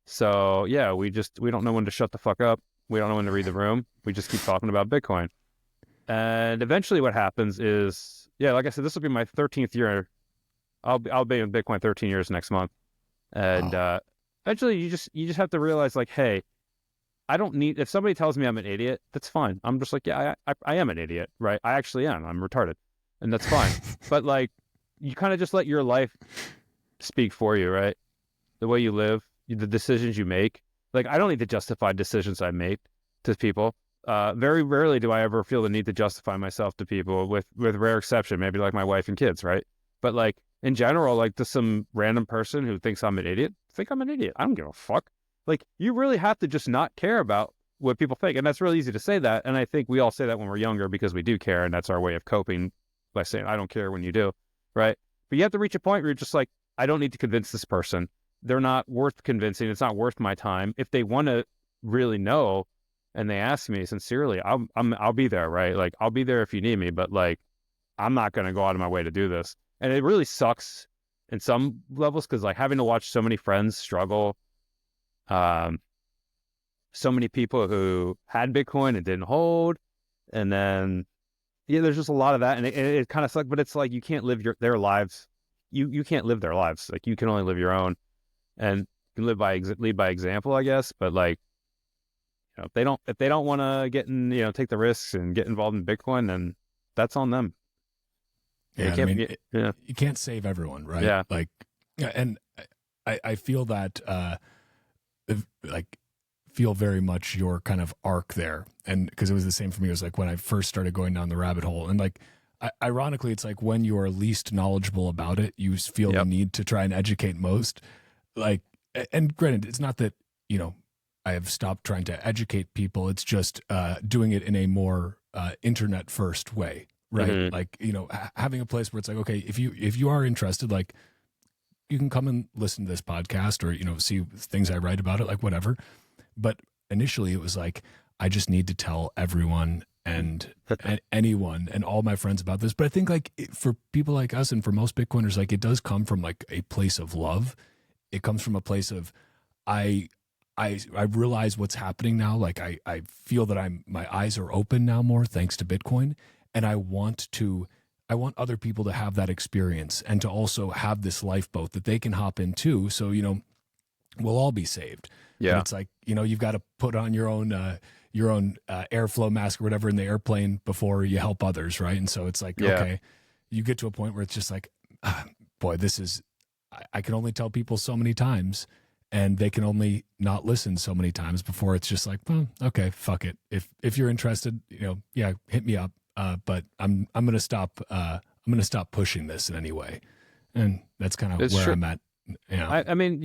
So yeah, we don't know when to shut the fuck up. We don't know when to read the room. We just keep talking about Bitcoin. And eventually what happens is, yeah, like I said, this will be my 13th year. I'll be in Bitcoin 13 years next month. And Wow. eventually you just have to realize like, hey, I don't need, if somebody tells me I'm an idiot, that's fine. I'm just like, yeah, I am an idiot, right? I actually am. I'm retarded. And that's fine. But like, you kind of just let your life speak for you, right? The way you live, the decisions you make. Like, I don't need to justify decisions I make to people. Very rarely do I ever feel the need to justify myself to people, with rare exception, maybe like my wife and kids, right? But like in general, like to some random person who thinks I'm an idiot, think I'm an idiot. I don't give a fuck. Like, you really have to just not care about what people think. And that's really easy to say that. And I think we all say that when we're younger because we do care. And that's our way of coping by saying, I don't care when you do, right? But you have to reach a point where you're just like, I don't need to convince this person. They're not worth convincing. It's not worth my time. If they want to really know and they ask me sincerely, I'll be there, right? Like, I'll be there if you need me, but like, I'm not going to go out of my way to do this. And it really sucks in some levels because like having to watch so many friends struggle, so many people who had Bitcoin and didn't hold, and then yeah, there's just a lot of that, and it kind of sucks. But it's like you can't live their lives. You can't live their lives. Like, you can only live your own, and you can lead by example, I guess. But like, if they don't want to get in, take the risks and get involved in Bitcoin, then that's on them. Yeah, I mean, Yeah, you can't save everyone, right? yeah, Like, and I feel that, like, feel very much your kind of arc there. And because it was the same for me. It was like when I first started going down the rabbit hole. And like, ironically, it's like when you are least knowledgeable about it, you feel the need to try and educate most. Like, and granted, it's not that, I have stopped trying to educate people. It's just doing it in a more internet first way. Right. Mm-hmm. Like, having a place where it's like, okay, if you are interested, like, you can come and listen to this podcast or, see things I write about it, like whatever. But initially it was like, I just need to tell everyone and anyone and all my friends about this. But I think like for people like us and for most Bitcoiners, like, it does come from like a place of love. It comes from a place of, I realize what's happening now. Like, I feel that my eyes are open now more thanks to Bitcoin. And I want other people to have that experience and to also have this lifeboat that they can hop into. So, we'll all be saved. Yeah. But it's like, you've got to put on your own airflow mask or whatever in the airplane before you help others. Right. And so it's like, okay, you get to a point where it's just like, boy, I can only tell people so many times, and they can only not listen so many times before it's just like, well, okay, fuck it. If you're interested, yeah, hit me up. But I'm going to stop. I'm going to stop pushing this in any way, and that's kind of where I'm at. I mean,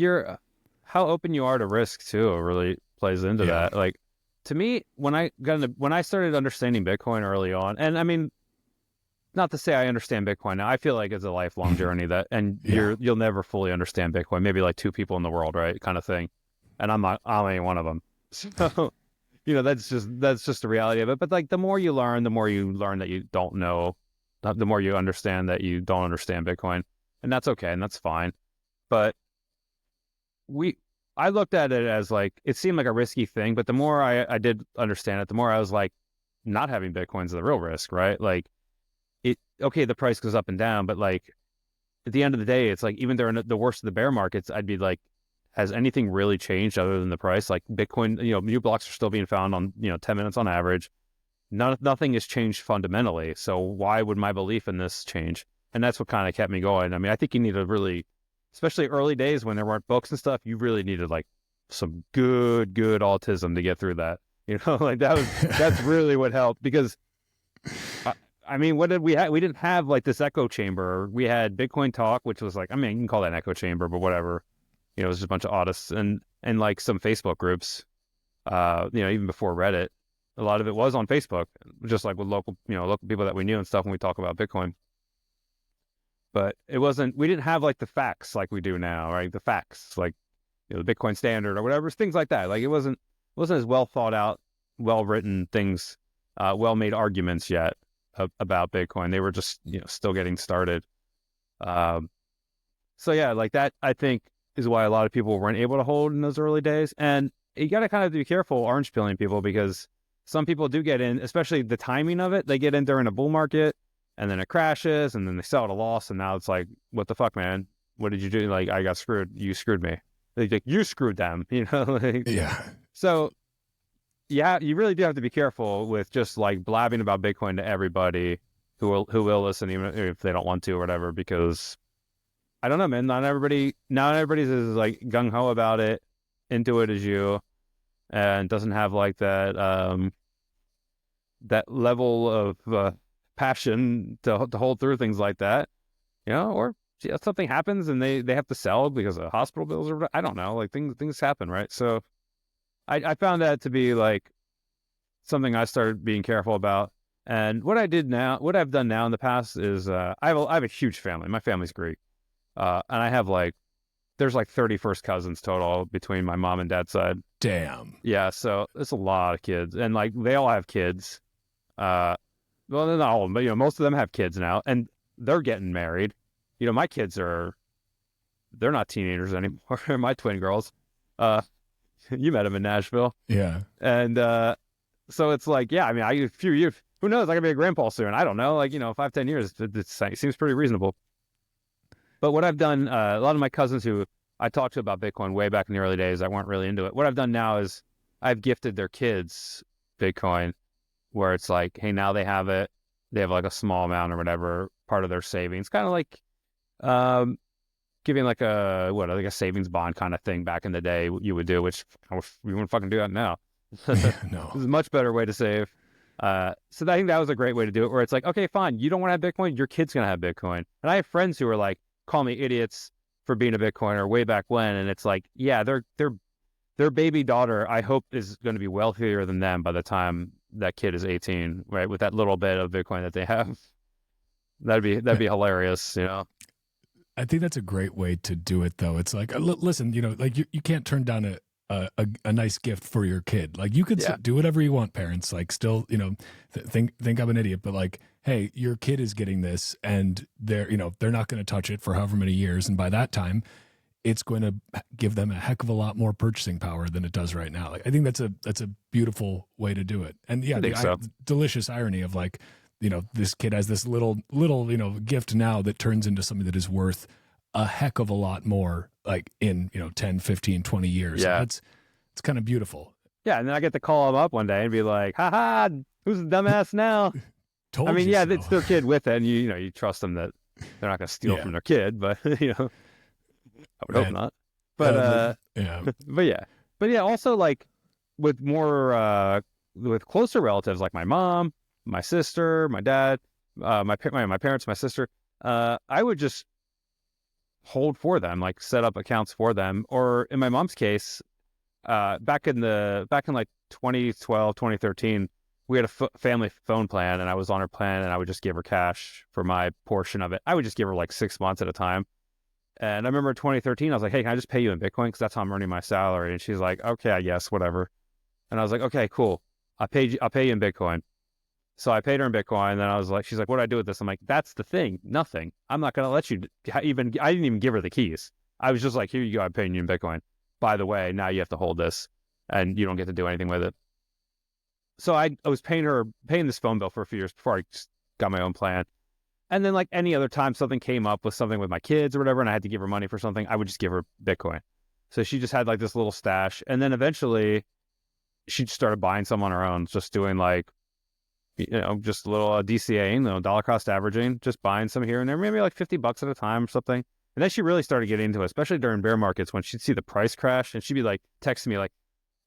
how open you are to risk too really plays into that. Like, to me, when I started understanding Bitcoin early on, and I mean, not to say I understand Bitcoin now. I feel like it's a lifelong journey you'll never fully understand Bitcoin. Maybe like two people in the world, right, kind of thing. And I'm ain't one of them. So, that's just the reality of it. But like, the more you learn that you don't know, the more you understand that you don't understand Bitcoin, and that's okay, and that's fine. But I looked at it as like, it seemed like a risky thing, but the more I did understand it, the more I was like, not having Bitcoin's the real risk, right? Like, okay, the price goes up and down, but like, at the end of the day, it's like, even during the worst of the bear markets, I'd be like, has anything really changed other than the price? Like, Bitcoin, new blocks are still being found on, 10 minutes on average. Nothing has changed fundamentally. So why would my belief in this change? And that's what kind of kept me going. I mean, I think you need to really, especially early days when there weren't books and stuff, you really needed like some good autism to get through that. Like, that's really what helped, because I mean, what did we have? We didn't have like this echo chamber. We had Bitcoin Talk, which was like, I mean, you can call that an echo chamber, but whatever. It was just a bunch of autists and like some Facebook groups. Even before Reddit, a lot of it was on Facebook, just like with local people that we knew and stuff when we talk about Bitcoin. But we didn't have like the facts like we do now, right? The facts, like, the Bitcoin Standard or whatever, things like that. Like, it wasn't as well thought out, well written things, well made arguments yet about Bitcoin. They were just still getting started. So yeah, like that, I think is why a lot of people weren't able to hold in those early days. And you got to kind of be careful orange pilling people, because some people do get in, especially the timing of it. They get in during a bull market and then it crashes and then they sell at a loss. And now it's like, what the fuck, man? What did you do? Like, I got screwed. You screwed me. Like, you screwed them, you know? Like, Yeah. so yeah, you really do have to be careful with just like blabbing about Bitcoin to everybody who will listen, even if they don't want to or whatever, because I don't know, man. Not everybody's as like gung ho about it, into it as you, and doesn't have like that that level of passion to hold through things like that, you know. Or something happens and they have to sell because of hospital bills, or I don't know. Like things happen, right? So I found that to be like something I started being careful about. And what I've done now in the past is I have a huge family. My family's Greek. And I have there's 30 first cousins total between my mom and dad's side. Damn. Yeah, so it's a lot of kids, and they all have kids. Well, not all of them, but most of them have kids now, and they're getting married. My kids they're not teenagers anymore. My twin girls. You met them in Nashville. Yeah. And so it's yeah, I mean, a few years, who knows? I could be a grandpa soon. I don't know. 5-10 years, it seems pretty reasonable. But what I've done, a lot of my cousins who I talked to about Bitcoin way back in the early days, I weren't really into it. What I've done now is I've gifted their kids Bitcoin, where it's hey, now they have it. They have a small amount or whatever, part of their savings, kind of giving a savings bond kind of thing back in the day you would do, which we wouldn't fucking do that now. No. This is a much better way to save. So I think that was a great way to do it, where it's okay, fine, you don't want to have Bitcoin, your kid's going to have Bitcoin. And I have friends who are call me idiots for being a Bitcoiner way back when. And it's yeah, their baby daughter, I hope, is going to be wealthier than them by the time that kid is 18, right? With that little bit of Bitcoin that they have. That'd be hilarious, I think that's a great way to do it, though. It's listen, you can't turn down a nice gift for your kid. You could do whatever you want, parents. Still, think I'm an idiot, but hey, your kid is getting this, and they're not going to touch it for however many years, and by that time, it's going to give them a heck of a lot more purchasing power than it does right now. I think that's a beautiful way to do it, and yeah, delicious irony of this kid has this little gift now that turns into something that is worth a heck of a lot more in 10, 15, 20 years. Yeah. It's kind of beautiful. Yeah, and then I get to call them up one day and be like, haha, who's the dumbass now? Told I mean, you yeah, so. it's their kid with it, and you trust them that they're not going to steal from their kid, but I would hope not. But yeah. but yeah, also with more with closer relatives like my mom, my sister, my dad, my parents, my sister, I would just hold for them, set up accounts for them. Or in my mom's case, back in 2012, 2013, we had a family phone plan, and I was on her plan, and I would just give her cash for my portion of it. I would just give her 6 months at a time. And I remember in 2013, I was like, hey, can I just pay you in Bitcoin? Because that's how I'm earning my salary. And she's like, okay, I guess, whatever. And I was like, okay, cool. I'll pay you in Bitcoin. So I paid her in Bitcoin, and then she's like, what do I do with this? I'm like, that's the thing, nothing. I'm not going to let you I didn't even give her the keys. I was just like, here you go, I'm paying you in Bitcoin. By the way, now you have to hold this, and you don't get to do anything with it. So I was paying this phone bill for a few years before I got my own plan. And then any other time something came up with something with my kids or whatever, and I had to give her money for something, I would just give her Bitcoin. So she just had this little stash. And then eventually she started buying some on her own, just doing just a little DCAing, dollar cost averaging, just buying some here and there, maybe $50 at a time or something. And then she really started getting into it, especially during bear markets, when she'd see the price crash, and she'd be texting me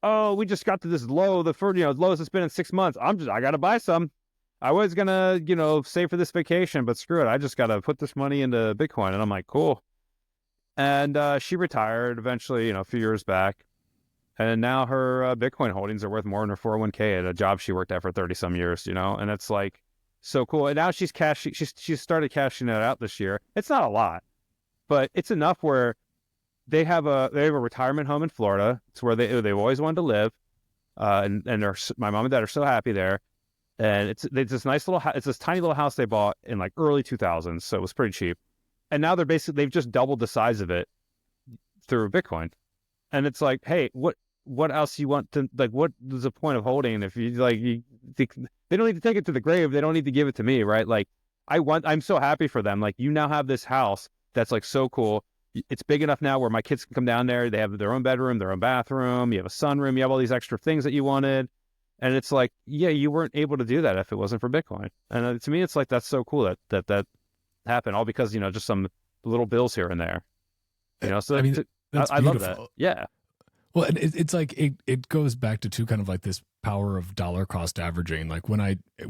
oh, we just got to this low, the first, lowest it's been in 6 months. I got to buy some. I was going to, save for this vacation, but screw it. I just got to put this money into Bitcoin. And I'm like, cool. And she retired eventually, a few years back. And now her Bitcoin holdings are worth more than her 401k at a job she worked at for 30 some years, and it's so cool. And now she's started cashing it out this year. It's not a lot, but it's enough where they have a retirement home in Florida. It's where they've always wanted to live. And my mom and dad are so happy there. And it's this nice little it's this tiny little house they bought in early 2000s. So it was pretty cheap. And now they've just doubled the size of it through Bitcoin. And it's like, hey, what else you want to, like, what is the point of holding if you like, they don't need to take it to the grave. They don't need to give it to me, right? Like, I'm so happy for them. Like, you now have this house that's like so cool. It's big enough now where my kids can come down there. They have their own bedroom, their own bathroom. You have a sunroom. You have all these extra things that you wanted. And it's like, yeah, you weren't able to do that if it wasn't for Bitcoin. And to me, it's like, that's so cool that happened, all because, just some little bills here and there. So I mean, I love that. Yeah. Well, it's like, it goes back to too, kind of like this power of dollar cost averaging. Like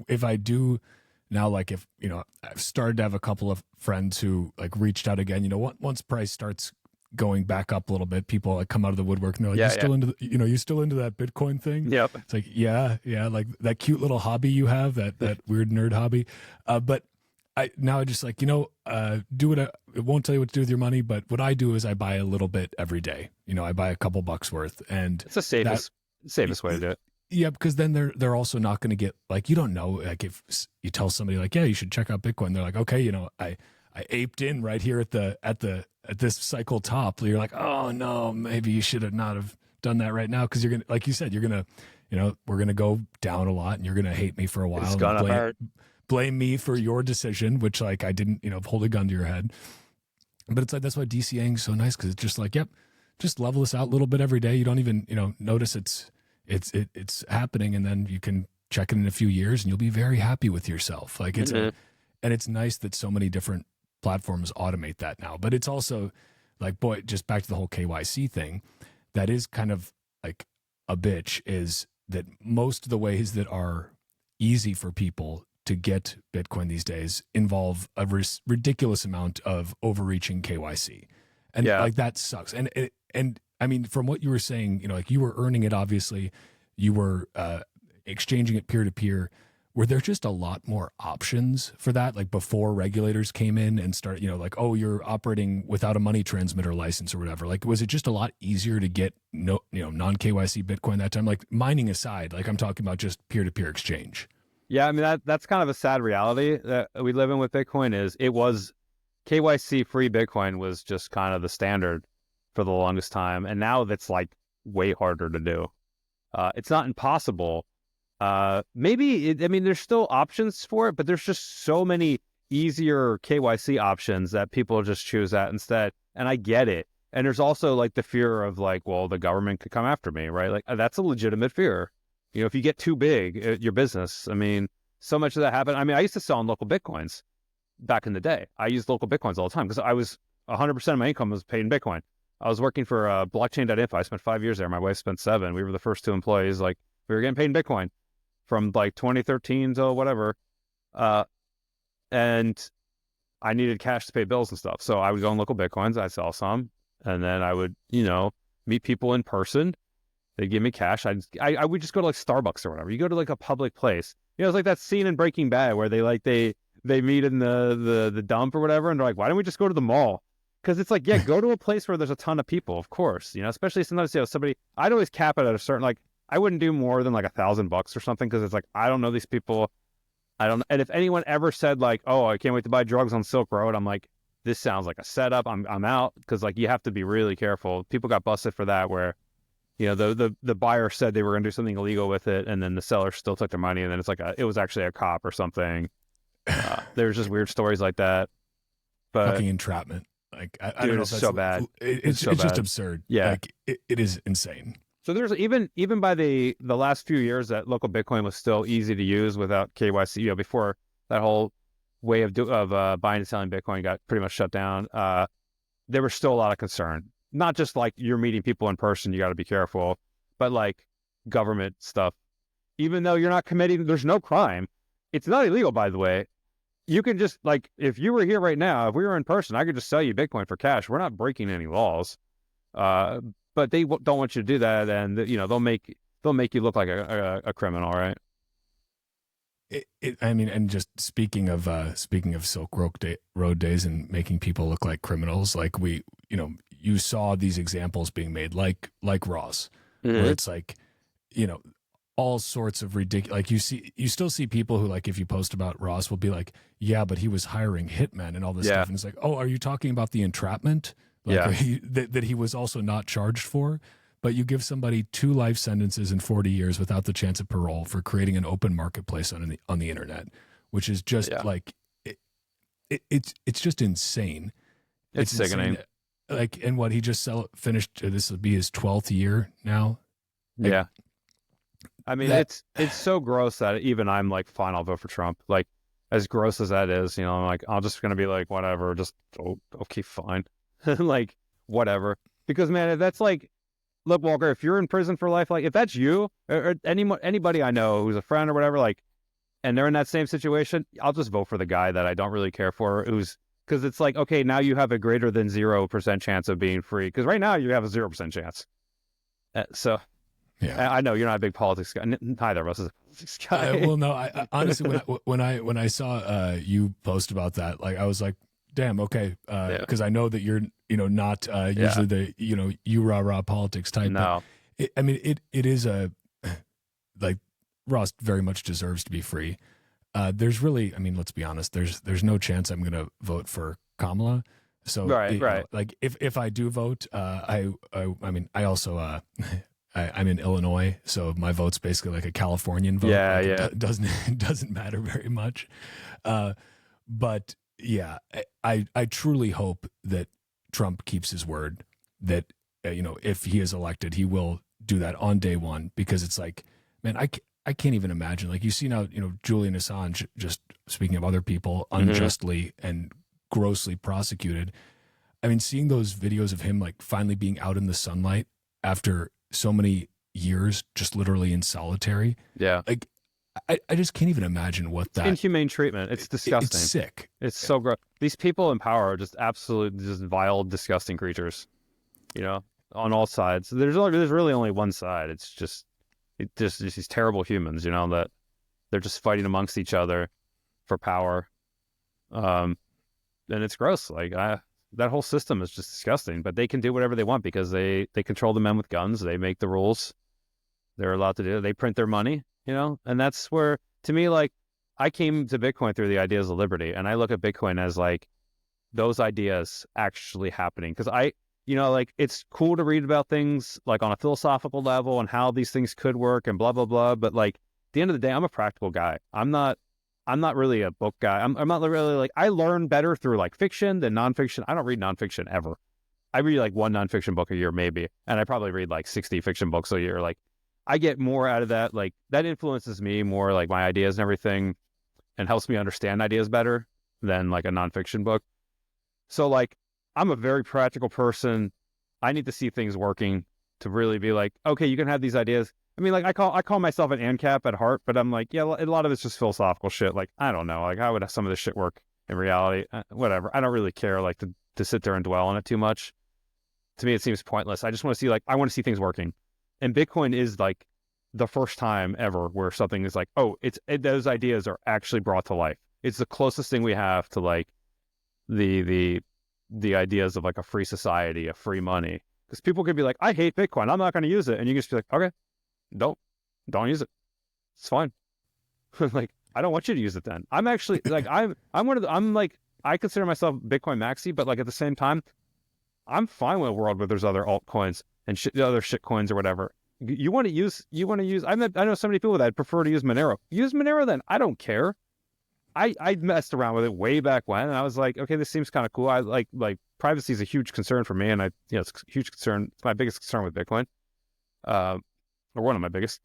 if I do now, like if, I've started to have a couple of friends who like reached out again, once price starts going back up a little bit, people like come out of the woodwork and they're like, you still into that Bitcoin thing? Yep. It's like, yeah. Like that cute little hobby you have, that weird nerd hobby. But I just like, do what it won't tell you what to do with your money, but what I do is I buy a little bit every day. I buy a couple bucks worth, and it's the safest way to do it. Yeah, because then they're also not going to get like, you don't know, like if you tell somebody like, yeah, you should check out Bitcoin, they're like, okay, I aped in right here at this cycle top. You're like, oh no, maybe you should have not have done that right now, because you're gonna, like you said, you're gonna, we're gonna go down a lot, and you're gonna hate me for a while. It's gonna hurt. Blame me for your decision, which like I didn't, hold a gun to your head. But it's like, that's why DCAing is so nice, because it's just like, yep, just level this out a little bit every day. You don't even, notice it's happening, and then you can check it in a few years and you'll be very happy with yourself. Like it's and it's nice that so many different platforms automate that now. But it's also like, boy, just back to the whole KYC thing, that is kind of like a bitch, is that most of the ways that are easy for people to get Bitcoin these days involve a ridiculous amount of overreaching KYC. And like that sucks. And I mean, from what you were saying, like you were earning it, obviously you were exchanging it peer to peer. Were there just a lot more options for that? Like before regulators came in and started, like, oh, you're operating without a money transmitter license or whatever. Like, was it just a lot easier to get non KYC Bitcoin that time? Like mining aside, like I'm talking about just peer to peer exchange. Yeah, I mean, that's kind of a sad reality that we live in with Bitcoin. Is it was KYC free Bitcoin was just kind of the standard for the longest time, and now that's like way harder to do. It's not impossible. Maybe there's still options for it, but there's just so many easier KYC options that people just choose that instead. And I get it. And there's also like the fear of like, well, the government could come after me, right? Like that's a legitimate fear. If you get too big, your business, so much of that happened. I used to sell on local Bitcoins back in the day. I used local Bitcoins all the time because I was 100% of my income was paid in Bitcoin. I was working for blockchain.info. I spent 5 years there. My wife spent 7. We were the first 2 employees. Like we were getting paid in Bitcoin from like 2013 to whatever. And I needed cash to pay bills and stuff. So I would go on local Bitcoins. I'd sell some. And then I would, meet people in person. They'd give me cash. I would just go to like Starbucks or whatever. You go to like a public place. It's like that scene in Breaking Bad where they meet in the dump or whatever. And they're like, why don't we just go to the mall? Because it's like, yeah, go to a place where there's a ton of people, of course, especially sometimes, somebody, I'd always cap it at a certain, like, I wouldn't do more than like $1,000 or something. Cause it's like, I don't know these people. And if anyone ever said like, oh, I can't wait to buy drugs on Silk Road, I'm like, this sounds like a setup. I'm out. Cause like, you have to be really careful. People got busted for that where, the buyer said they were going to do something illegal with it. And then the seller still took their money. And then it's like, it was actually a cop or something. There's just weird stories like that. But fucking entrapment. Like, I dude, don't know. It's so bad. It's so just bad. absurd. Yeah. Like it is insane. So there's even by the last few years that local Bitcoin was still easy to use without KYC, before that whole way of buying and selling Bitcoin got pretty much shut down. There was still a lot of concern. Not just like you're meeting people in person, you got to be careful, but like government stuff. Even though you're not committing, there's no crime. It's not illegal, by the way. You can just like, if you were here right now, if we were in person, I could just sell you Bitcoin for cash. We're not breaking any laws, but they don't want you to do that, and they'll make you look like a criminal, right? And just speaking of Silk Road days and making people look like criminals, like you saw these examples being made, like Ross, where it's like, all sorts of ridiculous. Like you still see people who, like, if you post about Ross, will be like, yeah, but he was hiring hitmen and all this stuff. And it's like, oh, are you talking about the entrapment? Like, that he was also not charged for? But you give somebody 2 life sentences in 40 years without the chance of parole for creating an open marketplace on the internet, which is just like, it's just insane. It's sickening. Insane. Like, and what he just finished, this will be his 12th year now. Like, yeah. I mean, it's so gross that even I'm like, fine, I'll vote for Trump. Like, as gross as that is, you know, I'm like, I'm just going to be like, whatever, just, okay, fine. Like, whatever. Because, man, that's like, look, Walker, if you're in prison for life, like, if that's you or anybody I know who's a friend or whatever, like, and they're in that same situation, I'll just vote for the guy that I don't really care for, because it's like, okay, now you have a greater than 0% chance of being free. Because right now you have a 0% chance. So... yeah, I know you're not a big politics guy. Neither of us is a politics guy. Well, no, I honestly, when I saw you post about that, like, I was like, damn, okay, because I know that you're, you know, not usually the, you know, you rah politics type. No, it is like, Ross very much deserves to be free. There's really, I mean, let's be honest, there's no chance I'm going to vote for Kamala. So right. know, like if I do vote, I mean, I also I'm in Illinois, so my vote's basically like a Californian vote. Yeah, like, yeah. It doesn't matter very much. But yeah, I truly hope that Trump keeps his word, that, you know, if he is elected, he will do that on day one, because it's like, man, I can't even imagine. Like, you see now, you know, Julian Assange, just speaking of other people, unjustly and grossly prosecuted. I mean, seeing those videos of him, like, finally being out in the sunlight after so many years, just literally in solitary. Yeah. Like, I just can't even imagine what that... inhumane treatment. It's disgusting. It's sick. It's so gross. These people in power are just absolute, just vile, disgusting creatures, you know, on all sides. There's really only one side. It's just these terrible humans, you know, that they're just fighting amongst each other for power. And it's gross. Like, that whole system is just disgusting, but they can do whatever they want because they control the men with guns. They make the rules. They're allowed to do it. They print their money, you know, and that's where, to me, like, I came to Bitcoin through the ideas of liberty, and I look at Bitcoin as like those ideas actually happening. Because you know, like, it's cool to read about things like on a philosophical level and how these things could work and blah, blah, blah. But like, at the end of the day, I'm a practical guy. I'm not really a book guy. I'm not really, like, I learn better through like fiction than nonfiction. I don't read nonfiction ever. I read like 1 nonfiction book a year, maybe. And I probably read like 60 fiction books a year. Like, I get more out of that. Like, that influences me more, like my ideas and everything, and helps me understand ideas better than like a nonfiction book. So like, I'm a very practical person. I need to see things working to really be like, okay, you can have these ideas. I mean, like, I call myself an ANCAP at heart, but I'm like, yeah, a lot of it's just philosophical shit. Like, I don't know, like, how would some of this shit work in reality? Whatever. I don't really care, like, to sit there and dwell on it too much. To me, it seems pointless. I just want to see, like, I want to see things working. And Bitcoin is like the first time ever where something is like, oh, those ideas are actually brought to life. It's the closest thing we have to like the ideas of like a free society, a free money. Because people could be like, I hate Bitcoin, I'm not going to use it, and you can just be like, okay, don't use it. It's fine. Like, I don't want you to use it then. I'm actually like, I'm like, I consider myself Bitcoin maxi, but like at the same time, I'm fine with a world where there's other altcoins and other shit coins or whatever. You want to use, I know so many people that prefer to use Monero. Use Monero then. I don't care. I messed around with it way back when, and I was like, okay, this seems kind of cool. I like privacy is a huge concern for me, and it's a huge concern. It's my biggest concern with Bitcoin, or one of my biggest.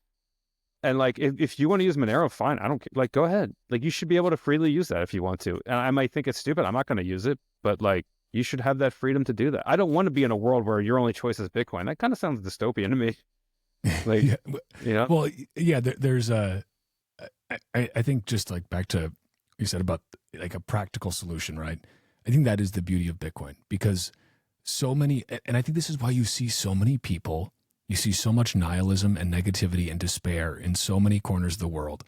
And like, if you want to use Monero, fine. I don't care. Like, go ahead. Like, you should be able to freely use that if you want to. And I might think it's stupid. I'm not going to use it, but like, you should have that freedom to do that. I don't want to be in a world where your only choice is Bitcoin. That kind of sounds dystopian to me. Like, yeah. You know? Well, yeah, there's I think just like back to what you said about like a practical solution, right? I think that is the beauty of Bitcoin, because so many, and I think this is why you see so many people, you see so much nihilism and negativity and despair in so many corners of the world.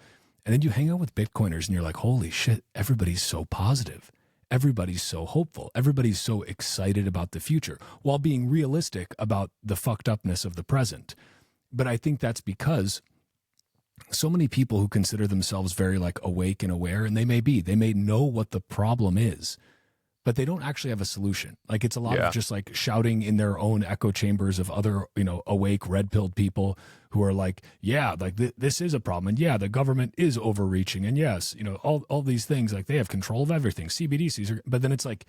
And then you hang out with Bitcoiners and you're like, holy shit, everybody's so positive. Everybody's so hopeful. Everybody's so excited about the future while being realistic about the fucked upness of the present. But I think that's because so many people who consider themselves very like awake and aware, and they may know what the problem is, but they don't actually have a solution. Like it's a lot of just like shouting in their own echo chambers of other, awake red-pilled people who are like, yeah, like this is a problem. And yeah, the government is overreaching. And yes, all these things, like they have control of everything. CBDCs but then it's like,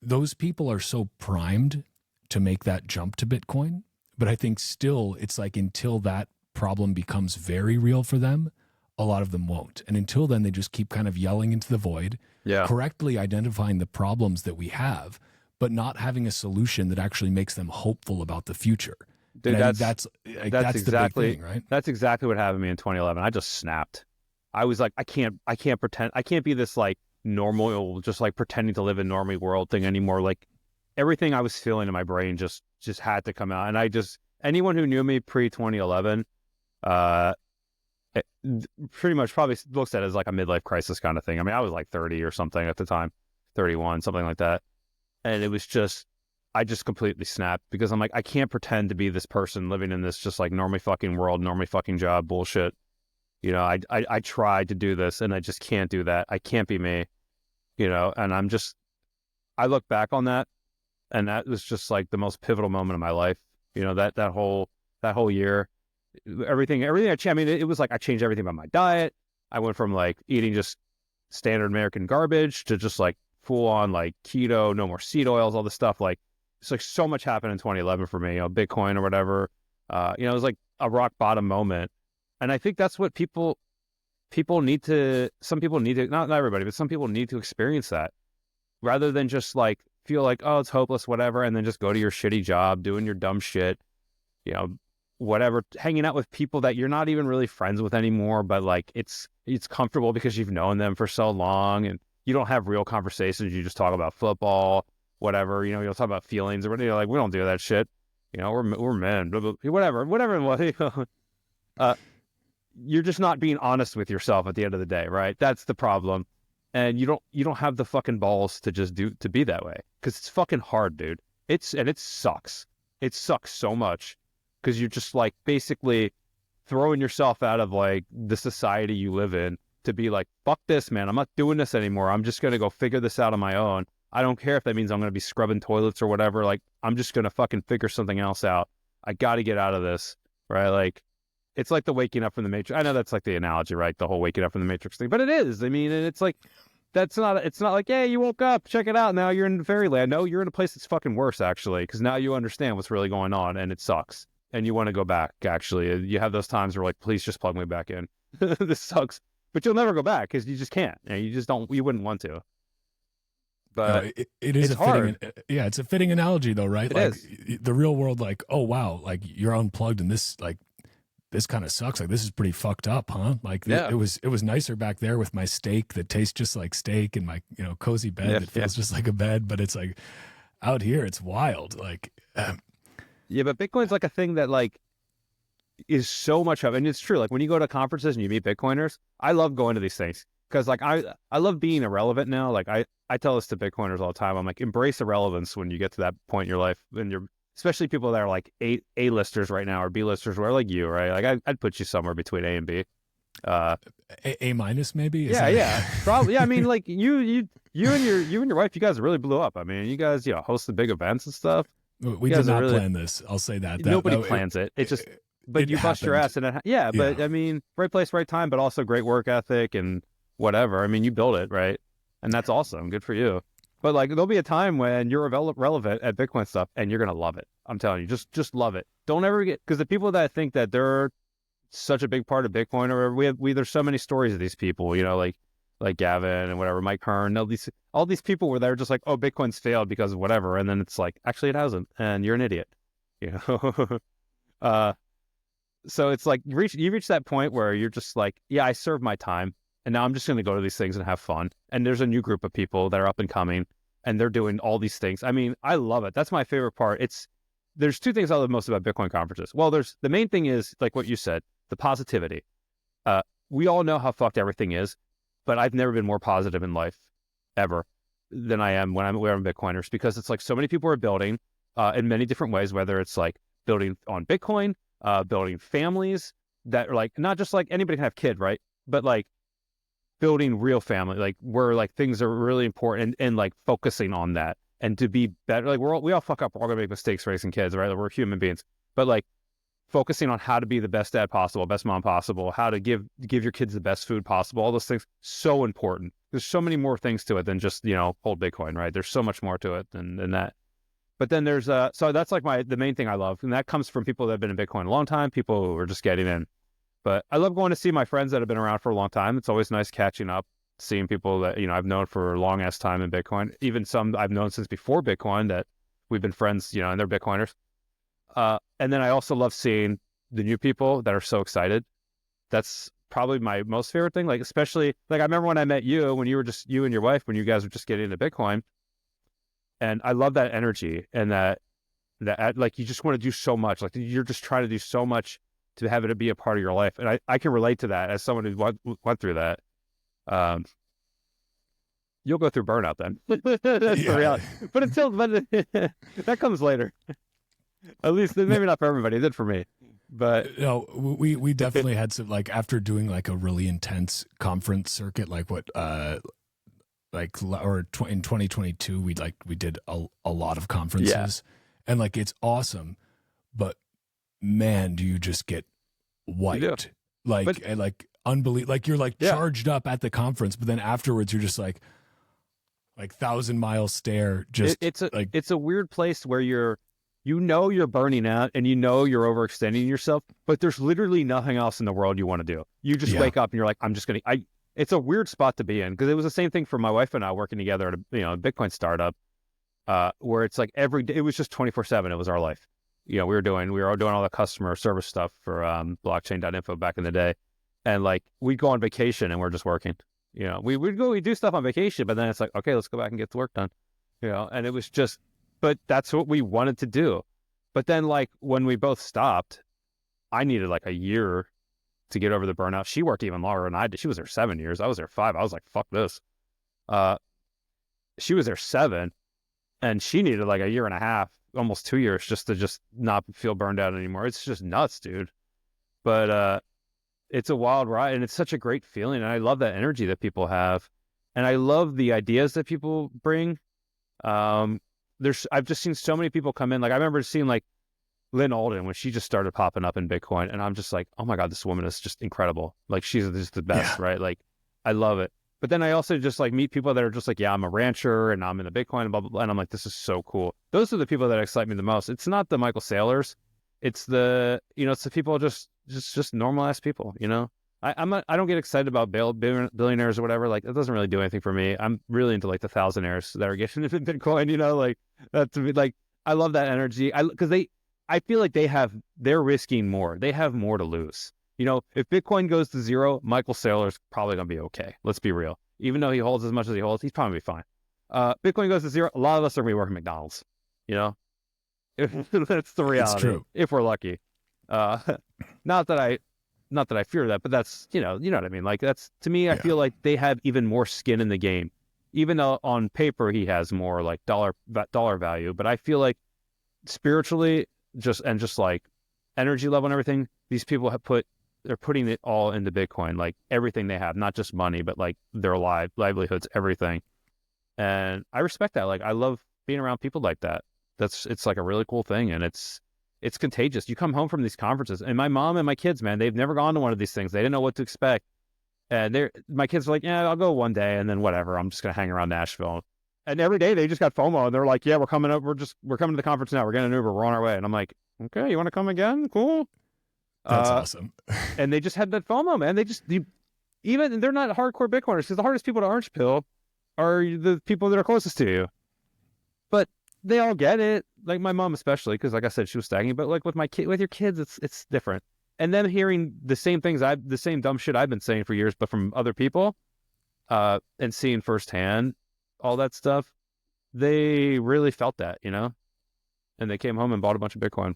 those people are so primed to make that jump to Bitcoin. But I think still it's like until that problem becomes very real for them, a lot of them won't. And until then, they just keep kind of yelling into the void, correctly identifying the problems that we have, but not having a solution that actually makes them hopeful about the future. Dude, that's exactly the big thing, right? That's exactly what happened to me in 2011. I just snapped. I was like, I can't pretend. I can't be this like normal, just like pretending to live in normal world thing anymore. Like everything I was feeling in my brain just had to come out. And anyone who knew me pre 2011, pretty much probably looks at it as like a midlife crisis kind of thing. I mean, I was like 30 or something at the time, 31, something like that. And it was I just completely snapped because I'm like, I can't pretend to be this person living in this just like normally fucking world, normally fucking job bullshit. I tried to do this and I just can't do that. I can't be me, and I look back on that, and that was just like the most pivotal moment of my life. That whole year, everything I changed. I mean, it was like I changed everything about my diet. I went from like eating just standard American garbage to just like full on like keto, no more seed oils, all this stuff. Like it's like so much happened in 2011 for me, Bitcoin or whatever. It was like a rock bottom moment. And I think that's what some people need to, not everybody, but some people need to experience that rather than just like feel like, oh, it's hopeless, whatever. And then just go to your shitty job, doing your dumb shit, whatever, hanging out with people that you're not even really friends with anymore, but like it's comfortable because you've known them for so long and you don't have real conversations. You just talk about football, whatever, you'll talk about feelings or whatever. Like, we don't do that shit. We're men, blah, blah, whatever. You're just not being honest with yourself at the end of the day, right? That's the problem. And you don't have the fucking balls to just to be that way. Cause it's fucking hard, dude. It sucks. It sucks so much. Cause you're just like basically throwing yourself out of like the society you live in to be like, fuck this, man. I'm not doing this anymore. I'm just going to go figure this out on my own. I don't care if that means I'm going to be scrubbing toilets or whatever. Like, I'm just going to fucking figure something else out. I got to get out of this, right? Like, it's like the waking up from the Matrix. I know that's like the analogy, right? The whole waking up from the Matrix thing, but it is. I mean, it's like, it's not like, hey, you woke up, check it out. Now you're in fairyland. No, you're in a place that's fucking worse, actually, because now you understand what's really going on and it sucks. And you want to go back, actually. You have those times where like, please just plug me back in. This sucks. But you'll never go back because you just can't. You just don't, you wouldn't want to. But it is hard. It's a fitting analogy though, right? It like is. The real world, like, oh wow, like you're unplugged and this kind of sucks. Like, this is pretty fucked up, huh? Like, it was nicer back there with my steak that tastes just like steak and my, cozy bed that feels just like a bed. But it's like out here, it's wild. Like, but Bitcoin's like a thing that like is so much of, and it's true. Like when you go to conferences and you meet Bitcoiners, I love going to these things because like I love being irrelevant now. Like I tell this to Bitcoiners all the time. I'm like, embrace irrelevance when you get to that point in your life, and you're especially people that are like A-listers right now or B-listers, where like you, right? Like I'd put you somewhere between A and B. A minus maybe. Yeah, probably. Yeah, I mean, like you and your wife, you guys really blew up. I mean, you guys, host the big events and stuff. We did not plan this. I'll say that. Nobody plans it. It just, but you bust your ass, and but I mean, right place, right time, but also great work ethic and whatever. I mean, you build it, right? And that's awesome. Good for you. But like, there'll be a time when you're relevant at Bitcoin stuff, and you're gonna love it. I'm telling you, just love it. Don't ever because the people that think that they're such a big part of Bitcoin, or there's so many stories of these people, like Gavin and whatever, Mike Hearn, all these people where they're just like, oh, Bitcoin's failed because of whatever, and then it's like, actually, it hasn't, and you're an idiot, So it's like you reach that point where you're just like, yeah, I served my time, and now I'm just going to go to these things and have fun. And there's a new group of people that are up and coming, and they're doing all these things. I mean, I love it. That's my favorite part. There's two things I love most about Bitcoin conferences. Well, the main thing is like what you said, the positivity. We all know how fucked everything is, but I've never been more positive in life ever than I am when I'm Bitcoiners, because it's like so many people are building in many different ways, whether it's like building on Bitcoin, building families, that are like, not just like anybody can have kid, right? But like building real family, like where like things are really important and like focusing on that and to be better. Like we all fuck up. We're all gonna make mistakes raising kids, right? Like, we're human beings, but like focusing on how to be the best dad possible, best mom possible, how to give your kids the best food possible. All those things, so important. There's so many more things to it than just, hold Bitcoin, right? There's so much more to it than that. But then there's so that's like the main thing I love. And that comes from people that have been in Bitcoin a long time, people who are just getting in. But I love going to see my friends that have been around for a long time. It's always nice catching up, seeing people that, I've known for a long ass time in Bitcoin, even some I've known since before Bitcoin that we've been friends, and they're Bitcoiners. And then I also love seeing the new people that are so excited. That's probably my most favorite thing. Like, especially, like, I remember when I met you, when you were just, you and your wife, when you guys were just getting into Bitcoin. And I love that energy and that like, you just want to do so much. Like, you're just trying to do so much to have it be a part of your life. And I can relate to that as someone who went through that. You'll go through burnout then. That's the reality. But that comes later. At least maybe not for everybody. It did for me. But no, we definitely had some, like, after doing like a really intense conference circuit, like what in 2022 we did a lot of conferences, and like, it's awesome, but man, do you just get wiped. Like unbelievable. Like, you're like charged up at the conference, but then afterwards you're just like 1,000-mile stare. Just it's a weird place where you're burning out and you're overextending yourself, but there's literally nothing else in the world you want to do. You just wake up and you're like, it's a weird spot to be in, because it was the same thing for my wife and I working together at a Bitcoin startup, where it's like every day, it was just 24/7. It was our life. We were doing all the customer service stuff for blockchain.info back in the day. And like, we'd go on vacation and we're just working. We do stuff on vacation, but then it's like, okay, let's go back and get the work done. And it was just, but that's what we wanted to do. But then, like, when we both stopped, I needed like a year to get over the burnout. She worked even longer than I did. She was there 7 years. I was there 5. I was like, fuck this. She was there 7, and she needed like a year and a half, almost 2 years, just to not feel burned out anymore. It's just nuts, dude. But it's a wild ride, and it's such a great feeling. And I love that energy that people have, and I love the ideas that people bring. I've just seen so many people come in. Like, I remember seeing like Lynn Alden when she just started popping up in Bitcoin, and I'm just like, oh my God, this woman is just incredible. Like, she's just the best, right? Like, I love it. But then I also just like meet people that are just like, yeah, I'm a rancher and I'm in the Bitcoin and blah, blah, blah. And I'm like, this is so cool. Those are the people that excite me the most. It's not the Michael Saylors. It's the people, just normal ass people, I don't get excited about billionaires or whatever. Like, it doesn't really do anything for me. I'm really into like the thousandaires that are getting into Bitcoin, like that to me. Like, I love that energy. Because I feel like they're risking more. They have more to lose. If Bitcoin goes to zero, Michael Saylor's probably going to be okay. Let's be real. Even though he holds as much as he holds, he's probably fine. Bitcoin goes to zero, a lot of us are going to be working at McDonald's, That's the reality. It's true. If we're lucky. Not that I fear that, but that's, you know what I mean? Like, that's, to me, I feel like they have even more skin in the game, even though on paper he has more like dollar value. But I feel like spiritually, just like energy level and everything, these people they're putting it all into Bitcoin, like everything they have, not just money, but like their livelihoods, everything. And I respect that. Like, I love being around people like that. It's like a really cool thing. And it's contagious. You come home from these conferences, and my mom and my kids, man, they've never gone to one of these things. They didn't know what to expect. And my kids are like, yeah, I'll go one day, and then whatever. I'm just going to hang around Nashville. And every day they just got FOMO, and they're like, yeah, we're coming up. We're coming to the conference now. We're getting an Uber. We're on our way. And I'm like, okay, you want to come again? Cool. That's awesome. And they just had that FOMO, man. Even they're not hardcore Bitcoiners, because the hardest people to orange pill are the people that are closest to you. But they all get it. Like, my mom especially, because like I said, she was stagnant. But like with your kids, it's different. And them hearing the same things, the same dumb shit I've been saying for years, but from other people, and seeing firsthand all that stuff, they really felt that, and they came home and bought a bunch of Bitcoin,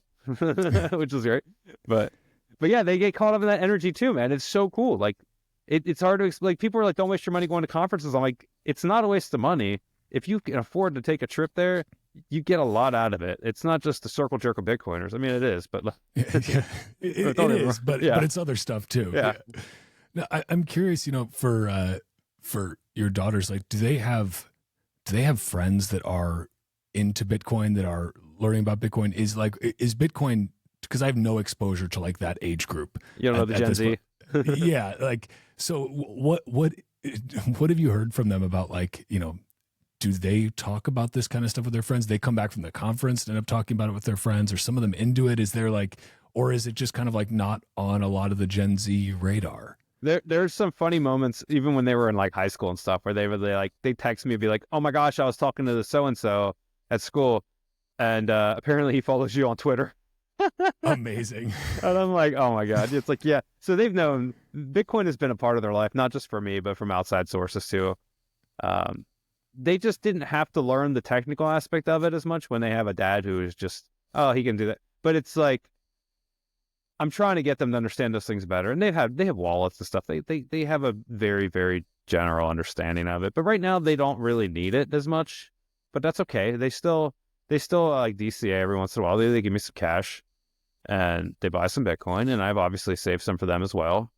which was great. But yeah, they get caught up in that energy too, man. It's so cool. Like, it's hard to explain. Like, people are like, don't waste your money going to conferences. I'm like, it's not a waste of money. If you can afford to take a trip there, you get a lot out of it. It's not just the circle jerk of Bitcoiners. I mean, it is, but Yeah, it is, but it's other stuff too. Yeah. Now, I'm curious, for your daughters, like, do they have friends that are into Bitcoin, that are learning about Bitcoin? Is Bitcoin, because I have no exposure to like that age group. You don't know the Gen Z. Yeah, like, so what have you heard from them about, like, do they talk about this kind of stuff with their friends? They come back from the conference and end up talking about it with their friends, or some of them into it? Is there like, or is it just kind of like not on a lot of the Gen Z radar? There's some funny moments, even when they were in like high school and stuff, where they text me and be like, "Oh my gosh, I was talking to the so and so at school, and apparently he follows you on Twitter." Amazing. And I'm like, "Oh my god!" It's like, yeah. So they've known Bitcoin has been a part of their life, not just for me, but from outside sources too. They just didn't have to learn the technical aspect of it as much when they have a dad who is just, oh, he can do that. But it's like, I'm trying to get them to understand those things better. And they have wallets and stuff. They have a very, very general understanding of it. But right now they don't really need it as much. But that's okay. They still like DCA every once in a while. They give me some cash and they buy some Bitcoin, and I've obviously saved some for them as well.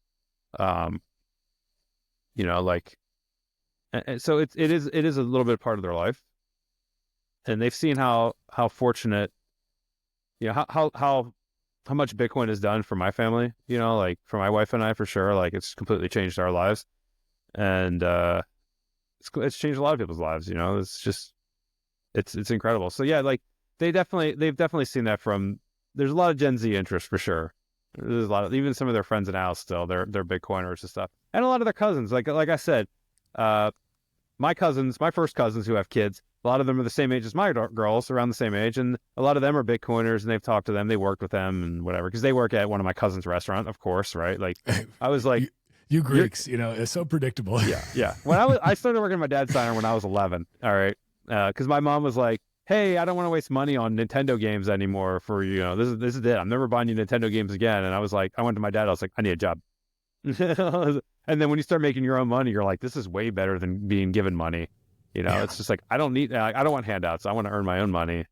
And so it is a little bit part of their life, and they've seen how fortunate, how much Bitcoin has done for my family, like for my wife and I, for sure. Like, it's completely changed our lives, and it's changed a lot of people's lives. It's just it's incredible. So yeah, like they've definitely seen that from. There's a lot of Gen Z interest for sure. There's a lot of, even some of their friends in house still, they're Bitcoiners and stuff, and a lot of their cousins. Like I said. My first cousins who have kids, a lot of them are the same age as my girls, around the same age, and a lot of them are Bitcoiners, and they've talked to them, they worked with them and whatever, because they work at one of my cousin's restaurant, of course, right? Like, I was like, you Greeks, it's so predictable. Yeah. When I started working at my dad's diner when I was 11, all right, because my mom was like, hey, I don't want to waste money on Nintendo games anymore for this is it. I'm never buying you Nintendo games again. And I was like, I went to my dad, I was like, I need a job. And then when you start making your own money, you're like, this is way better than being given money. It's just like, I don't want handouts. I want to earn my own money.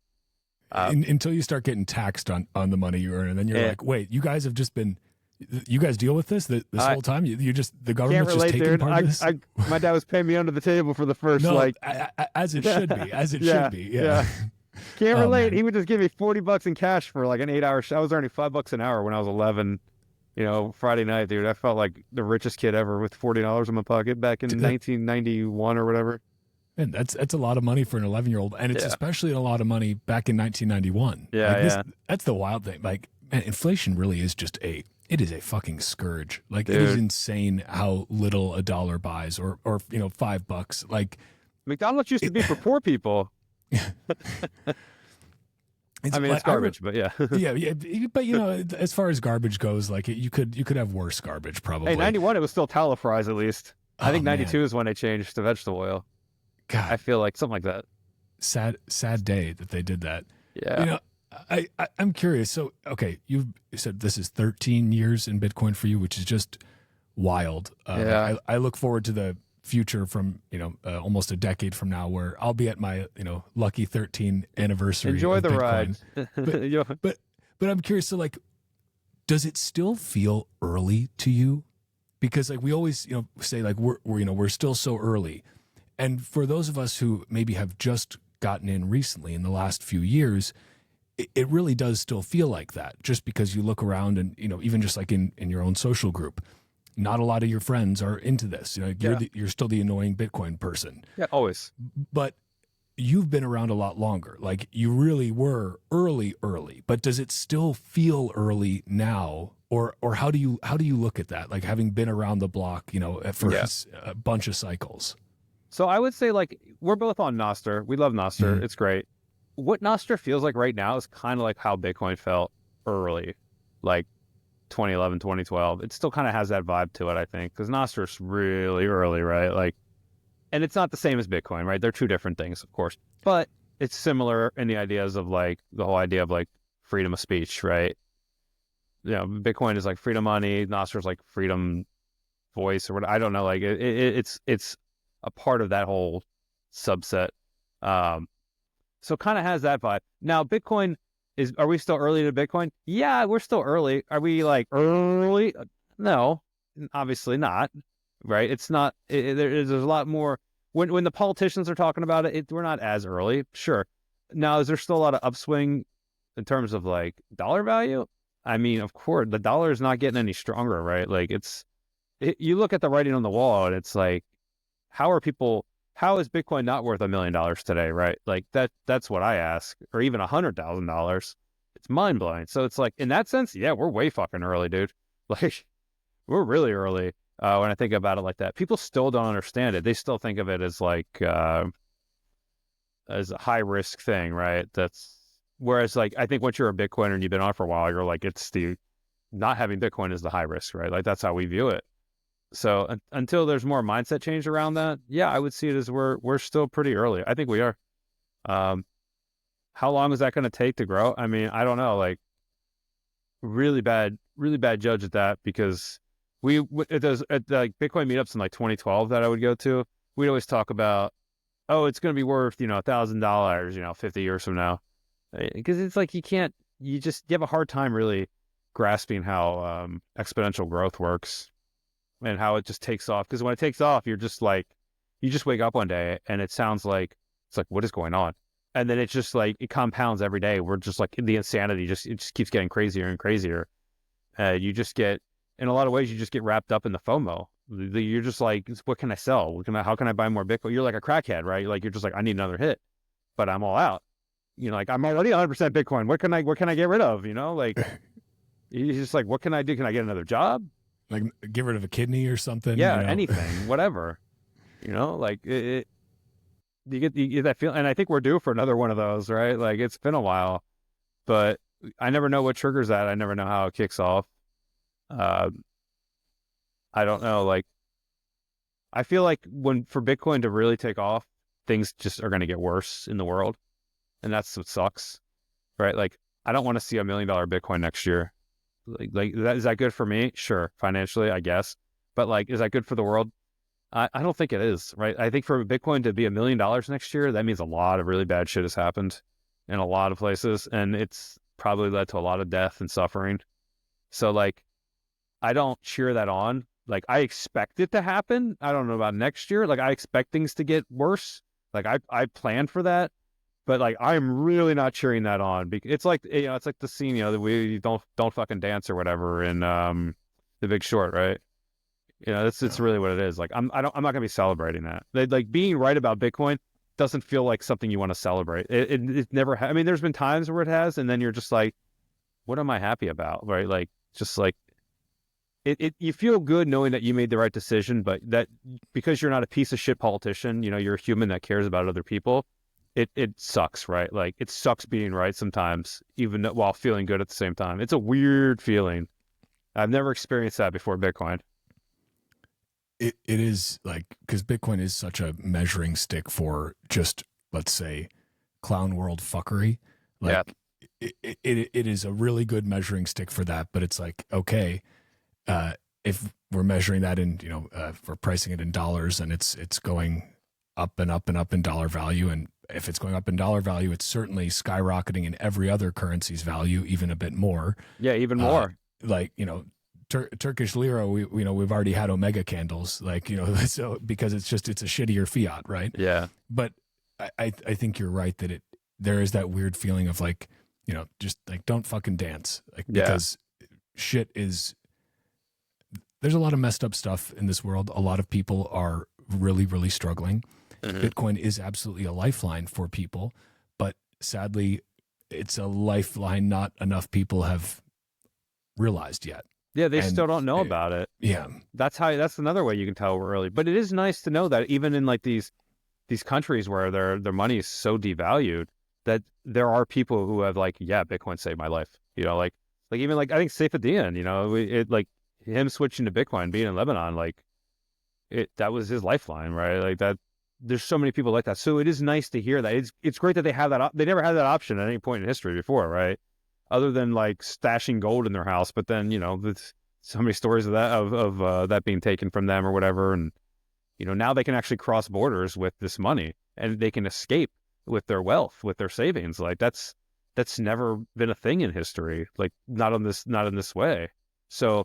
Until you start getting taxed on the money you earn. And then you're like, wait, you guys deal with this whole time? The government's just taking part of this? My dad was paying me under the table for the first, as it should be, should be. Yeah. Can't relate. He would just give me $40 in cash for like an 8-hour I was earning $5 an hour when I was 11. Friday night, dude, I felt like the richest kid ever with $40 in my pocket back in 1991 or whatever. And that's a lot of money for an 11-year-old, and it's especially a lot of money back in 1991. Yeah, that's the wild thing. Like, man, inflation really is just it is a fucking scourge. Like, dude. It is insane how little a dollar buys, or $5. Like, McDonald's used to be for poor people. It's garbage, but yeah. yeah. But as far as garbage goes, like, you could have worse garbage probably. Hey, 91, it was still tallow fries at least. I think 92 is when they changed to vegetable oil. God, I feel like something like that. Sad day that they did that. Yeah. I'm curious. So, okay, you said this is 13 years in Bitcoin for you, which is just wild. I look forward to the future from almost a decade from now, where I'll be at my lucky 13 anniversary. Enjoy the Bitcoin. ride. but I'm curious. So, like, does it still feel early to you? Because, like, we always say, like, we're still so early, and for those of us who maybe have just gotten in recently in the last few years, it really does still feel like that. Just because you look around and even just like in your own social group, not a lot of your friends are into this. You're still the annoying Bitcoin person. Yeah, always. But you've been around a lot longer. Like, you really were early. But does it still feel early now, or how do you look at that? Like, having been around the block, for a bunch of cycles. So I would say, like, we're both on Nostr. We love Nostr. Mm-hmm. It's great. What Nostr feels like right now is kind of like how Bitcoin felt early, like 2011, 2012. It still kind of has that vibe to it, I think, because Noster's really early, right? Like, and it's not the same as Bitcoin, right? They're two different things, of course, but it's similar in the ideas of, like, the whole idea of, like, freedom of speech, right? Bitcoin is like freedom money. Nostr is like freedom voice or what. I don't know. Like, it's a part of that whole subset. So it kind of has that vibe. Now, Bitcoin are we still early to Bitcoin? Yeah, we're still early. Are we like early? No, obviously not. Right? It's not, there's a lot more. When the politicians are talking about it, we're not as early. Sure. Now, is there still a lot of upswing in terms of like dollar value? I mean, of course, the dollar is not getting any stronger, right? Like you look at the writing on the wall and it's like, how is Bitcoin not worth $1 million today, right? Like that's what I ask, or even $100,000. It's mind blowing. So it's like, in that sense, yeah, we're way fucking early, dude. Like, we're really early when I think about it like that. People still don't understand it. They still think of it as like as a high risk thing, right? Whereas like, I think once you're a Bitcoiner and you've been on for a while, you're like, not having Bitcoin is the high risk, right? Like that's how we view it. So until there's more mindset change around that, yeah, I would see it as we're still pretty early. I think we are. How long is that going to take to grow? I mean, I don't know. Like, really bad judge at that, because at like Bitcoin meetups in like 2012 that I would go to, we'd always talk about, oh, it's going to be worth, $1,000, 50 years from now, because it's like you have a hard time really grasping how exponential growth works and how it just takes off. Because when it takes off, you're just like, you just wake up one day and it sounds like, it's like, what is going on? And then it's just like, it compounds every day. We're just like, the insanity it just keeps getting crazier and crazier. You just get, in a lot of ways, you just get wrapped up in the FOMO. You're just like, what can I sell? How can I buy more Bitcoin? You're like a crackhead, right? Like, you're just like, I need another hit, but I'm all out. Like, I'm already 100% Bitcoin. What can I get rid of? Like, you're just like, what can I do? Can I get another job? Like, get rid of a kidney or something? Yeah, anything, whatever. Like you get that feeling, and I think we're due for another one of those, right? Like, it's been a while, but I never know what triggers that. I never know how it kicks off. I don't know. Like, I feel like for Bitcoin to really take off, things just are going to get worse in the world, and that's what sucks, right? Like, I don't want to see $1 million Bitcoin next year. Like is that good for me? Sure, financially, I guess, but like, is that good for the world? I don't think it is, right? I think for Bitcoin to be $1 million next year, that means a lot of really bad shit has happened in a lot of places, and it's probably led to a lot of death and suffering. So like, I don't cheer that on. Like, I expect it to happen. I don't know about next year. Like, I expect things to get worse. Like, I plan for that, but like, I'm really not cheering that on, because it's like, it's like the scene, that we don't fucking dance or whatever in The Big Short, right? It's really what it is. Like, I'm not gonna be celebrating that. Like, being right about Bitcoin doesn't feel like something you want to celebrate. It never. I mean, there's been times where it has, and then you're just like, what am I happy about, right? Like, just like, you feel good knowing that you made the right decision, but that, because you're not a piece of shit politician, you're a human that cares about other people. It sucks, right? Like, it sucks being right sometimes, even while feeling good at the same time. It's a weird feeling. I've never experienced that before Bitcoin. It is like, because Bitcoin is such a measuring stick for just, let's say, clown world fuckery. Like, yeah. It is a really good measuring stick for that, but it's like, okay, if we're measuring that in, if we're pricing it in dollars, and it's going up and up and up in dollar value, and if it's going up in dollar value, it's certainly skyrocketing in every other currency's value, even a bit more. Yeah, even more. Like, Turkish lira, we've already had Omega candles, like, so, because it's a shittier fiat, right? Yeah. But I think you're right that there is that weird feeling of like, just like, don't fucking dance, like, because shit is, there's a lot of messed up stuff in this world. A lot of people are really, really struggling. Mm-hmm. Bitcoin is absolutely a lifeline for people, but sadly, it's a lifeline not enough people have realized yet. Yeah, they still don't know about it. Yeah. That's another way you can tell we're early. But it is nice to know that even in like these countries where their money is so devalued, that there are people who have like, yeah, Bitcoin saved my life. Like even like, I think Saifedean, like him switching to Bitcoin, being in Lebanon, like that was his lifeline, right? Like that. There's so many people like that. So it is nice to hear that. It's great that they have that. They never had that option at any point in history before, right? Other than like stashing gold in their house. But then, there's so many stories of that, of that being taken from them or whatever. And, now they can actually cross borders with this money, and they can escape. with their wealth, with their savings. Like that's never been a thing in history. Like not in this way. So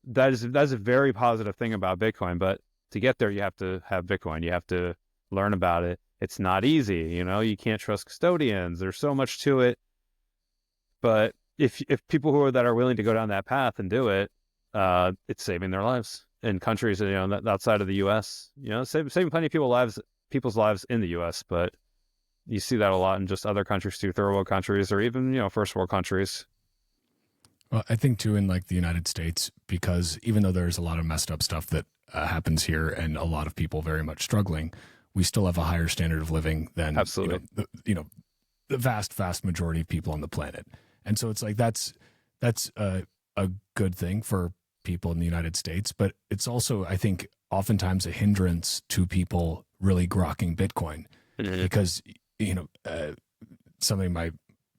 that's a very positive thing about Bitcoin. But to get there, you have to have Bitcoin. You have to learn about it. It's not easy. You can't trust custodians. There's so much to it. But if people that are willing to go down that path and do it, it's saving their lives in countries, outside of the U.S. Saving plenty of people's lives in the U.S. But you see that a lot in just other countries too, third world countries, or even first world countries. Well, I think too in like the United States, because even though there's a lot of messed up stuff that happens here and a lot of people very much struggling, we still have a higher standard of living than Absolutely. The vast majority of people on the planet. And so it's like that's a good thing for people in the United States, but it's also, I think, oftentimes a hindrance to people really grokking Bitcoin because something my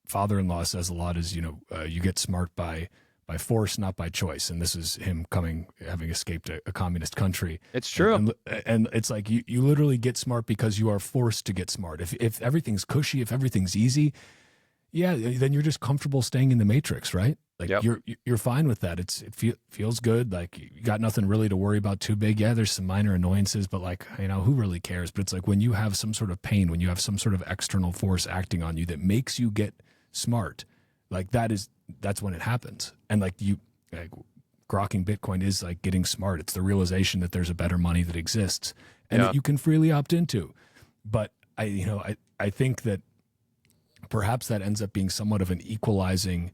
father-in-law says a lot is you get smart by force, not by choice. And this is him having escaped a communist country. It's true. And it's like you literally get smart because you are forced to get smart. If everything's cushy, if everything's easy, yeah, then you're just comfortable staying in the matrix, right? Like Yep. you're fine with that. It feels good. Like you got nothing really to worry about too big. Yeah, there's some minor annoyances, but like, who really cares? But it's like when you have some sort of pain, when you have some sort of external force acting on you that makes you get smart, like that's when it happens. And like grokking Bitcoin is like getting smart. It's the realization that there's a better money that exists and that you can freely opt into. But I think that perhaps that ends up being somewhat of an equalizing,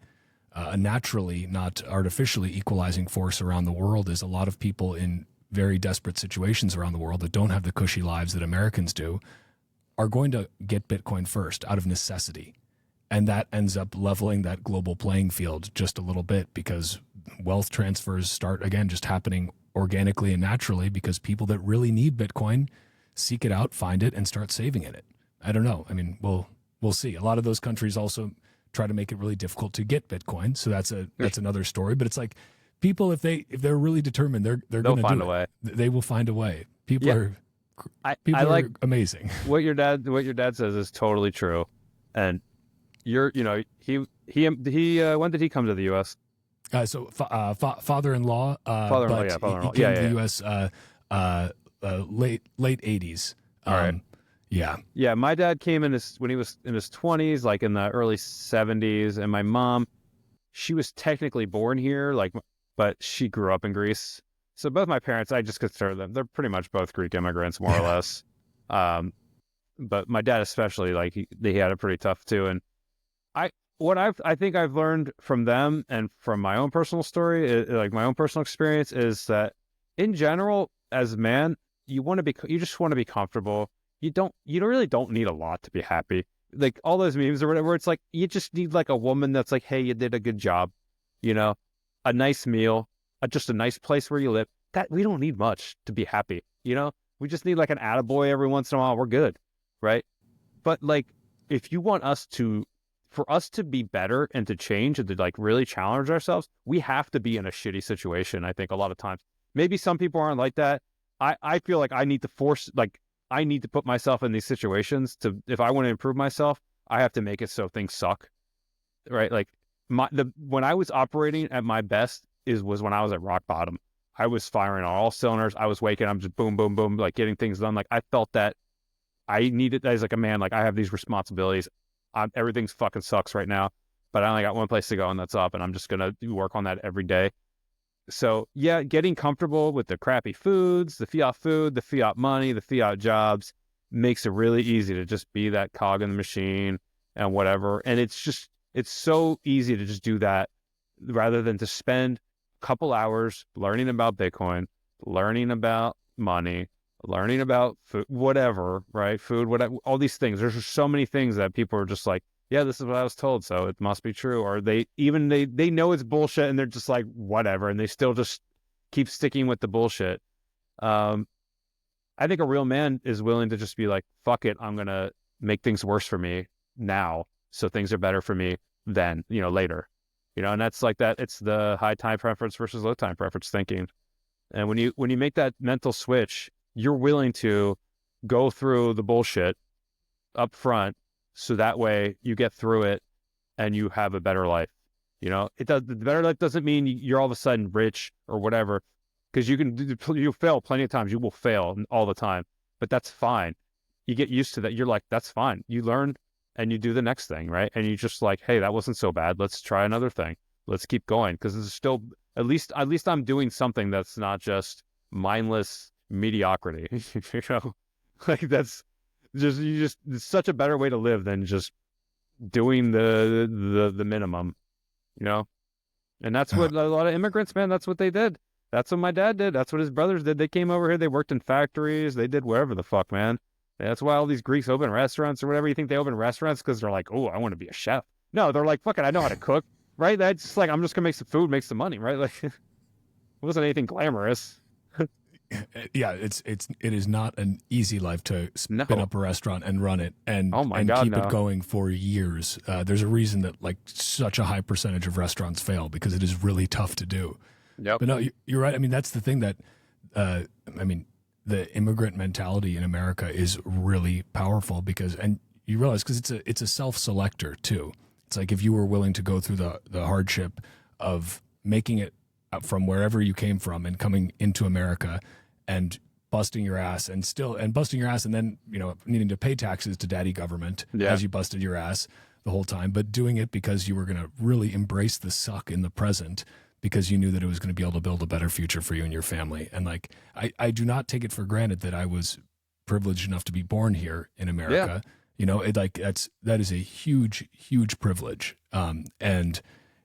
naturally, not artificially equalizing force around the world, is a lot of people in very desperate situations around the world that don't have the cushy lives that Americans do are going to get Bitcoin first out of necessity. And that ends up leveling that global playing field just a little bit because wealth transfers start, again, just happening organically and naturally because people that really need Bitcoin seek it out, find it, and start saving in it. I don't know. I mean, we'll see. A lot of those countries also try to make it really difficult to get Bitcoin. So that's another story. But it's like people, if they're really determined, they're going to find a way. They will find a way. People are amazing. What your dad says is totally true. And he when did he come to the U.S.? So father-in-law, Father-in-law, he came to the U.S. Late 80s. All right. Yeah. My dad came when he was in his 20s, like in the early 70s, and my mom, she was technically born here, but she grew up in Greece. So both my parents, I just consider them, they're pretty much both Greek immigrants, more or less. But my dad especially, like he had it pretty tough too. And I think I've learned from them and from my own personal story, like my own personal experience, is that in general, as a man, you just want to be comfortable. You really don't need a lot to be happy. Like all those memes or whatever, it's like you just need like a woman that's like, hey, you did a good job, a nice meal, just a nice place where you live. That we don't need much to be happy. We just need like an attaboy every once in a while. We're good, right? But like, if you want for us to be better and to change and to like really challenge ourselves, we have to be in a shitty situation. I think a lot of times, maybe some people aren't like that. I feel like I need to put myself in these situations if I want to improve myself, I have to make it so things suck, right? Like when I was operating at my best was when I was at rock bottom. I was firing on all cylinders. I was waking. I'm just boom, boom, boom, like getting things done. Like I felt that I needed as like a man, like I have these responsibilities. Everything's fucking sucks right now, but I only got one place to go and that's up. And I'm just going to work on that every day. So yeah, getting comfortable with the crappy foods, the fiat money, the fiat jobs makes it really easy to just be that cog in the machine and whatever. And it's so easy to just do that rather than to spend a couple hours learning about Bitcoin, learning about money, learning about food, whatever, right? Food, whatever, all these things. There's just so many things that people are just like, yeah, this is what I was told, so it must be true. Or they know it's bullshit and they're just like, whatever. And they still just keep sticking with the bullshit. I think a real man is willing to just be like, fuck it, I'm going to make things worse for me now. So things are better for me then, later, and that's like that. It's the high time preference versus low time preference thinking. And when you make that mental switch, you're willing to go through the bullshit up front so that way you get through it and you have a better life. You know, the better life doesn't mean you're all of a sudden rich or whatever, because you'll fail plenty of times. You will fail all the time, but that's fine. You get used to that. You're like, that's fine. You learn and you do the next thing, right? And you just like, hey, that wasn't so bad. Let's try another thing. Let's keep going, because it's still at least I'm doing something that's not just mindless mediocrity. You know, like that's it's such a better way to live than just doing the minimum, you know. And that's what a lot of immigrants, man, that's what they did. That's what my dad did. That's what his brothers did. They came over here, they worked in factories, they did whatever the fuck, man. That's why all these Greeks open restaurants or whatever. You think they open restaurants because they're like, oh, I want to be a chef? No, they're like, fuck it, I know how to cook, right? That's just like, I'm just gonna make some food, make some money, right? Like, it wasn't anything glamorous. Yeah, it is not an easy life to spin up a restaurant and run it and keep it going for years. There's a reason that like such a high percentage of restaurants fail, because it is really tough to do. Yep. But no, you're right. I mean, that's the thing that, I mean, the immigrant mentality in America is really powerful, because, and you realize, because it's a self-selector too. It's like, if you were willing to go through the hardship of making it from wherever you came from and coming into America and busting your ass and then, you know, needing to pay taxes to daddy government as you busted your ass the whole time, but doing it because you were going to really embrace the suck in the present, because you knew that it was going to be able to build a better future for you and your family. And like, I do not take it for granted that I was privileged enough to be born here in America. Yeah. You know, that is a huge, huge privilege. And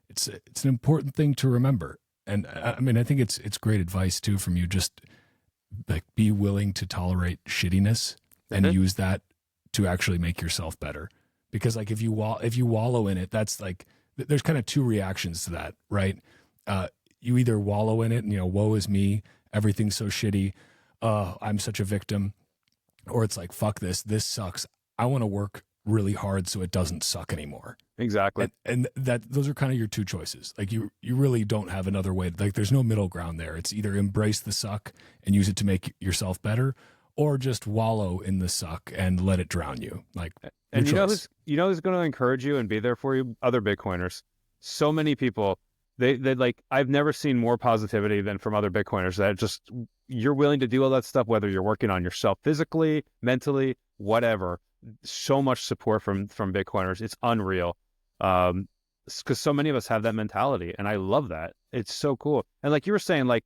it's an important thing to remember. And I mean, I think it's great advice too from you. Just like, be willing to tolerate shittiness and use that to actually make yourself better. Because like, if you wallow in it, that's like, there's kind of two reactions to that, right? You either wallow in it and, you know, woe is me, everything's so shitty, I'm such a victim, or it's like, fuck this sucks. I want to work really hard so it doesn't suck anymore. Exactly. And those are kind of your two choices. Like, you really don't have another way. Like, there's no middle ground there. It's either embrace the suck and use it to make yourself better, or just wallow in the suck and let it drown you. Like, and you know who's going to encourage you and be there for you? Other Bitcoiners. So many people, they like, I've never seen more positivity than from other Bitcoiners, that just, you're willing to do all that stuff, whether you're working on yourself physically, mentally, whatever. So much support from Bitcoiners. It's unreal. Because so many of us have that mentality, and I love that. It's so cool. And like you were saying, like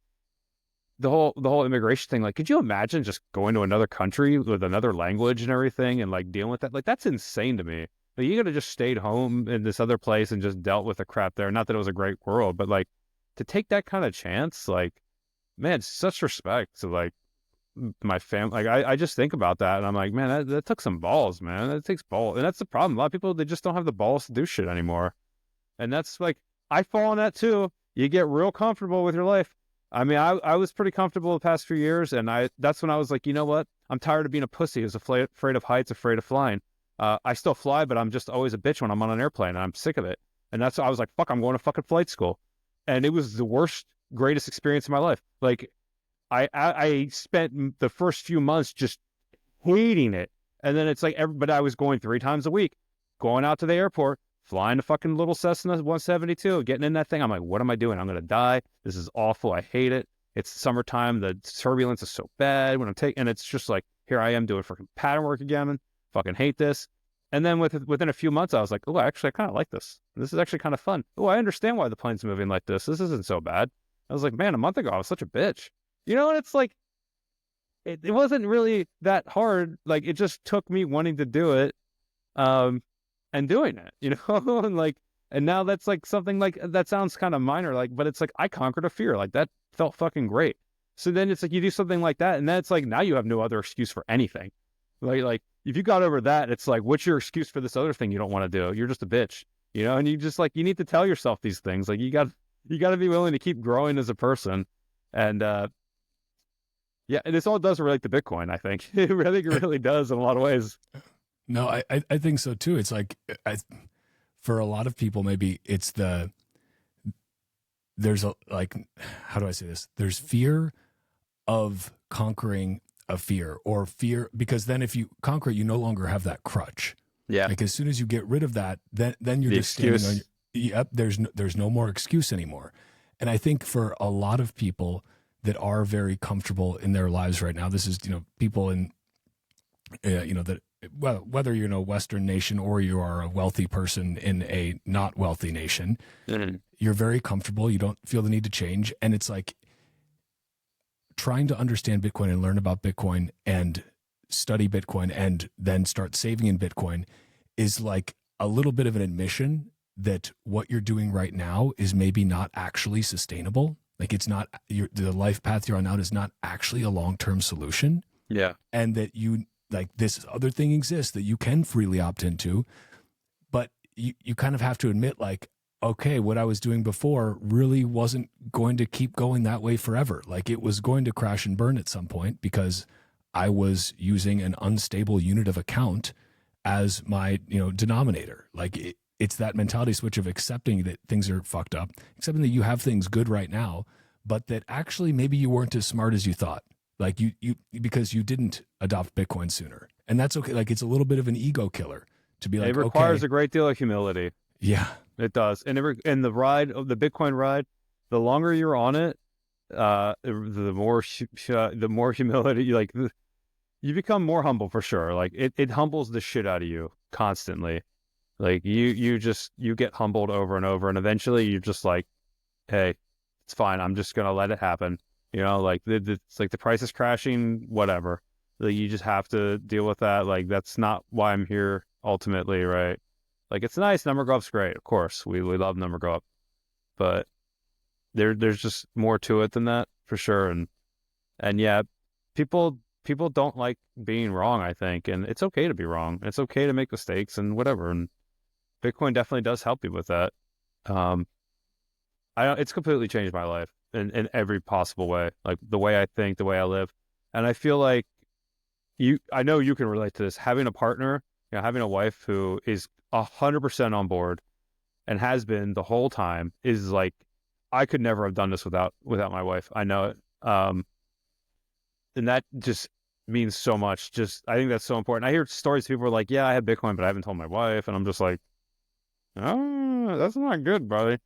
the whole immigration thing, like, could you imagine just going to another country with another language and everything and like dealing with that? Like, that's insane to me. Like, you could have just stayed home in this other place and just dealt with the crap there. Not that it was a great world, but like, to take that kind of chance, like, man, such respect to like my family. Like, I just think about that and I'm like, man, that took some balls, man. That takes balls. And that's the problem. A lot of people, they just don't have the balls to do shit anymore. And that's like, I fall in that too. You get real comfortable with your life. I mean, I was pretty comfortable the past few years, and that's when I was like, you know what? I'm tired of being a pussy who's afraid of heights, afraid of flying. I still fly, but I'm just always a bitch when I'm on an airplane, and I'm sick of it. And that's why I was like, fuck, I'm going to fucking flight school. And it was the worst, greatest experience of my life. Like, I spent the first few months just hating it. And then it's like, but I was going 3 times a week, going out to the airport, flying a fucking little Cessna 172, getting in that thing. I'm like, what am I doing? I'm going to die. This is awful. I hate it. It's summertime. The turbulence is so bad when I'm taking, and it's just like, here I am doing fucking pattern work again. Fucking hate this. And then within a few months, I was like, oh, actually, I kind of like this. This is actually kind of fun. Oh, I understand why the plane's moving like this. This isn't so bad. I was like, man, a month ago, I was such a bitch. You know, and it's like, it wasn't really that hard. Like, it just took me wanting to do it. And doing it, you know, and like, and now that's like something like, that sounds kind of minor, like, but it's like, I conquered a fear. Like, that felt fucking great. So then it's like, you do something like that, and then it's like, now you have no other excuse for anything. Like if you got over that, it's like, what's your excuse for this other thing you don't want to do? You're just a bitch, you know, and you just like, you need to tell yourself these things. Like, you got to be willing to keep growing as a person. And, yeah, this all does relate to Bitcoin, I think. I think it really does in a lot of ways. No, I think so too. It's like, for a lot of people, maybe it's there's a, like, how do I say this? There's fear of conquering a fear, or fear, because then if you conquer it, you no longer have that crutch. Yeah. Like as soon as you get rid of that, then you're The just standing on excuse. yep, there's no more excuse anymore. And I think for a lot of people that are very comfortable in their lives right now, this is, people in, that, well, whether you're in a Western nation or you are a wealthy person in a not wealthy nation, you're very comfortable. You don't feel the need to change. And it's like trying to understand Bitcoin and learn about Bitcoin and study Bitcoin and then start saving in Bitcoin is like a little bit of an admission that what you're doing right now is maybe not actually sustainable. Like it's not the life path you're on now is not actually a long-term solution. Yeah. And that you like this other thing exists that you can freely opt into, but you kind of have to admit like, okay, what I was doing before really wasn't going to keep going that way forever. Like it was going to crash and burn at some point because I was using an unstable unit of account as my, denominator. Like it's that mentality switch of accepting that things are fucked up, accepting that you have things good right now, but that actually maybe you weren't as smart as you thought. Like you because you didn't adopt Bitcoin sooner. And that's okay. Like it's a little bit of an ego killer to be like, it requires okay, a great deal of humility. Yeah, it does. And the ride, the Bitcoin ride, the longer you're on it, the more humility you become more humble for sure. Like it humbles the shit out of you constantly. Like you get humbled over and over, and eventually you're just like, hey, it's fine. I'm just gonna let it happen. Like it's like the price is crashing, whatever. Like you just have to deal with that. Like that's not why I'm here ultimately, right? Like it's nice. Number Go Up's great, of course. We love Number Go Up, but there's just more to it than that for sure. And yeah, people don't like being wrong, I think, and it's okay to be wrong. It's okay to make mistakes and whatever. And Bitcoin definitely does help you with that. It's completely changed my life in every possible way, like the way I think, the way I live. And I feel like I know you can relate to this. Having a partner, having a wife who is 100% on board and has been the whole time is like, I could never have done this without my wife. I know it. And that just means so much. I think that's so important. I hear stories, people are like, yeah, I have Bitcoin, but I haven't told my wife. And I'm just like, oh, that's not good, brother.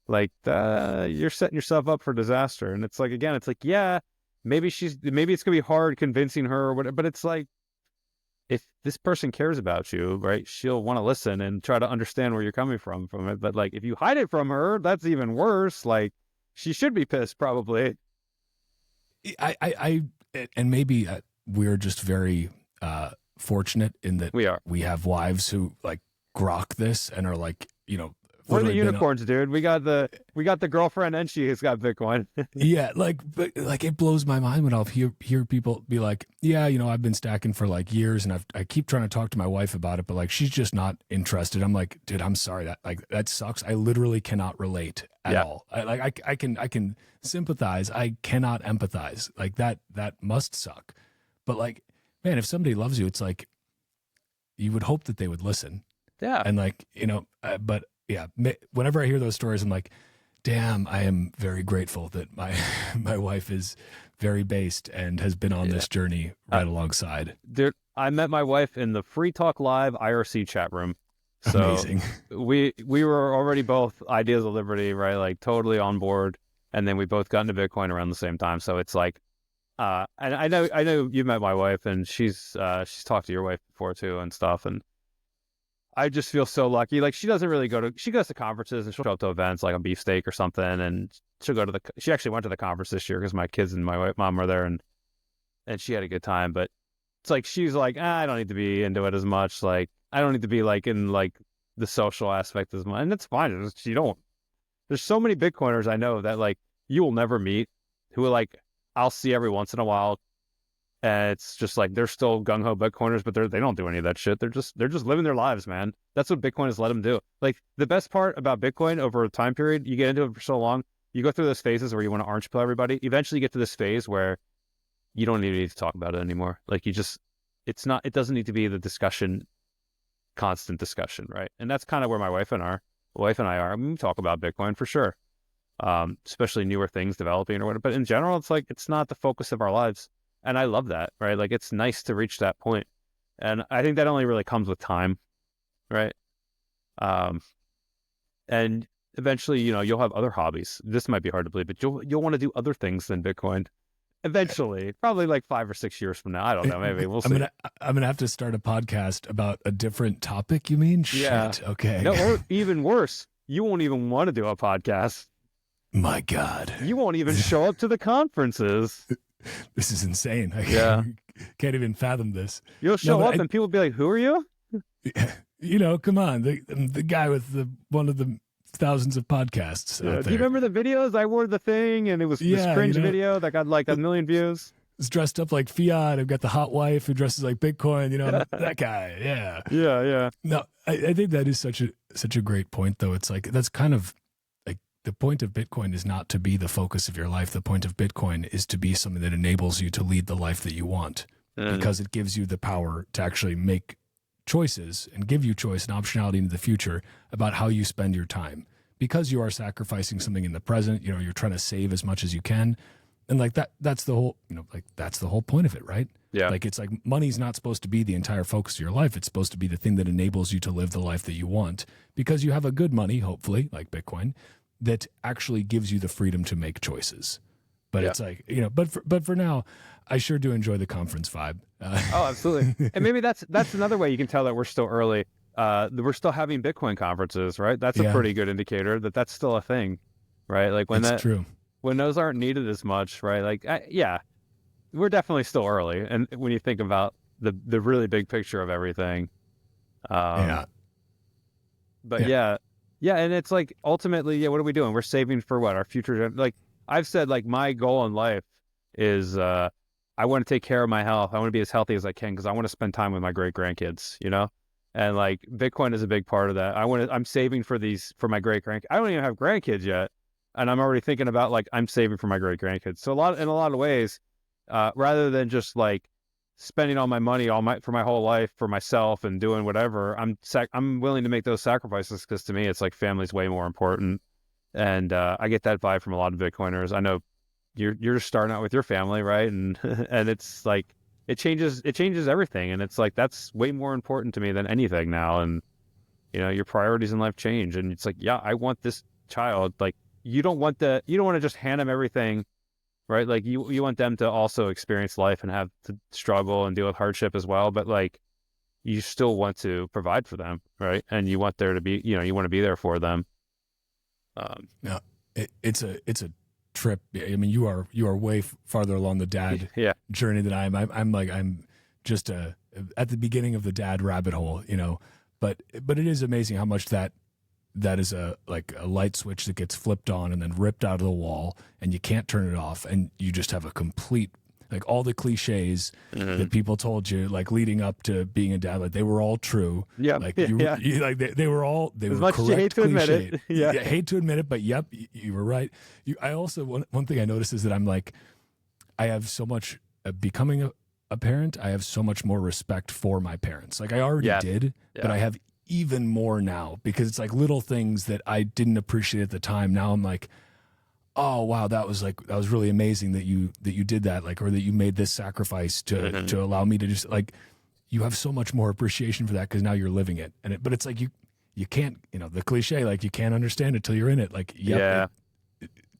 Like, you're setting yourself up for disaster. And it's like, again, it's like, yeah, maybe it's going to be hard convincing her or whatever, but it's like, if this person cares about you, right, she'll want to listen and try to understand where you're coming from it. But like, if you hide it from her, that's even worse. Like, she should be pissed probably. And maybe we're just very fortunate in that we have wives who like grok this and are like, we're the unicorns, dude. We got the girlfriend and she has got Bitcoin. Yeah, but it blows my mind when I'll hear people be like, yeah, I've been stacking for like years and I keep trying to talk to my wife about it, but like she's just not interested. I'm like, dude, I'm sorry, that sucks. I literally cannot relate at all. I can sympathize. I cannot empathize. Like that must suck. But like, man, if somebody loves you, it's like you would hope that they would listen. Yeah. And like, but yeah, whenever I hear those stories, I'm like, damn, I am very grateful that my wife is very based and has been on this journey right alongside. Dude, I met my wife in the Free Talk Live IRC chat room. So amazing. We were already both Ideas of Liberty, right? Like totally on board. And then we both got into Bitcoin around the same time. So it's like, and I know you met my wife and she's talked to your wife before too and stuff. And I just feel so lucky. Like she doesn't really she goes to conferences and she'll show up to events like a beefsteak or something. And she'll go to she actually went to the conference this year because my kids and my mom were there and she had a good time. But it's like, she's like, I don't need to be into it as much. Like, I don't need to be like in like the social aspect as much. And it's fine. There's so many Bitcoiners I know that like you will never meet who like, I'll see every once in a while. And it's just like, they're still gung-ho Bitcoiners, but they don't do any of that shit. They're just living their lives, man. That's what Bitcoin has let them do. Like, the best part about Bitcoin over a time period, you get into it for so long, you go through those phases where you want to orange pill everybody. Eventually you get to this phase where you don't even need to talk about it anymore. Like it doesn't need to be the constant discussion, right? And that's kind of where my wife and I are. I mean, we talk about Bitcoin for sure. Especially newer things developing or whatever. But in general, it's like, it's not the focus of our lives. And I love that, right? Like, it's nice to reach that point. And I think that only really comes with time. right? And eventually, you'll have other hobbies. This might be hard to believe, but you'll want to do other things than Bitcoin. Eventually, probably like 5 or 6 years from now. I don't know. Maybe we'll see. I'm gonna have to start a podcast about a different topic. You mean? Yeah. Shit. Okay. No, or even worse, you won't even want to do a podcast. My God. You won't even show up to the conferences. This is insane. I can't even fathom this. You'll show up and people will be like, "Who are you?" Come on, the guy with one of the thousands of podcasts out there. Do you remember the videos? I wore the thing, and it was this cringe video that got like 1 million views. It's dressed up like fiat. I've got the hot wife who dresses like Bitcoin. That guy. Yeah. Yeah. No, I think that is such a great point, though. It's like that's kind of like the point of Bitcoin is not to be the focus of your life. The point of Bitcoin is to be something that enables you to lead the life that you want, because it gives you the power to actually make choices and give you choice and optionality into the future about how you spend your time, because you are sacrificing something in the present. You're trying to save as much as you can, and like that's the whole that's the whole point of it, right? Yeah. Like it's like money's not supposed to be the entire focus of your life. It's supposed to be the thing that enables you to live the life that you want, because you have a good money, hopefully, like Bitcoin, that actually gives you the freedom to make choices. But it's like, but for now, I sure do enjoy the conference vibe. Oh, absolutely. And maybe that's another way you can tell that we're still early. We're still having Bitcoin conferences, right? That's a pretty good indicator that that's still a thing, right? Like true. When those aren't needed as much, right? Like, we're definitely still early. And when you think about the really big picture of everything, but and it's like ultimately, what are we doing? We're saving for what? Our future. Like I've said, like my goal in life is I want to take care of my health. I want to be as healthy as I can because I want to spend time with my great grandkids, and like Bitcoin is a big part of that. I'm saving for my great grandkids. I don't even have grandkids yet, and I'm already thinking about like I'm saving for my great grandkids. So in a lot of ways, rather than just like spending all my money for my whole life for myself and doing whatever, I'm willing to make those sacrifices because to me it's like family's way more important. And I get that vibe from a lot of Bitcoiners. I know you're just starting out with your family, right? And and it's like it changes everything. And it's like that's way more important to me than anything now. And your priorities in life change. And it's like, I want this child. Like you don't want to just hand them everything, right? Like you want them to also experience life and have to struggle and deal with hardship as well. But like you still want to provide for them, right? And you want there to be, you want to be there for them. No, it's a trip. I mean, you are way farther along the dad journey than I am. I'm just at the beginning of the dad rabbit hole, but it is amazing how much that is a light switch that gets flipped on and then ripped out of the wall and you can't turn it off. And you just have a complete, like all the cliches that people told you, like leading up to being a dad, like they were all true. Yeah. Like they were all, they as were much correct. As you hate to admit it. Yeah. I hate to admit it, but yep, you were right. I also, one thing I noticed is that I'm like, I have so much becoming a parent. I have so much more respect for my parents. Like I already did, but I have even more now because it's like little things that I didn't appreciate at the time. Now I'm like, oh wow, that was really amazing that you did that, like, or that you made this sacrifice to allow me to just like, you have so much more appreciation for that because now you're living it. But it's like you can't, the cliche, like you can't understand it till you're in it. Like,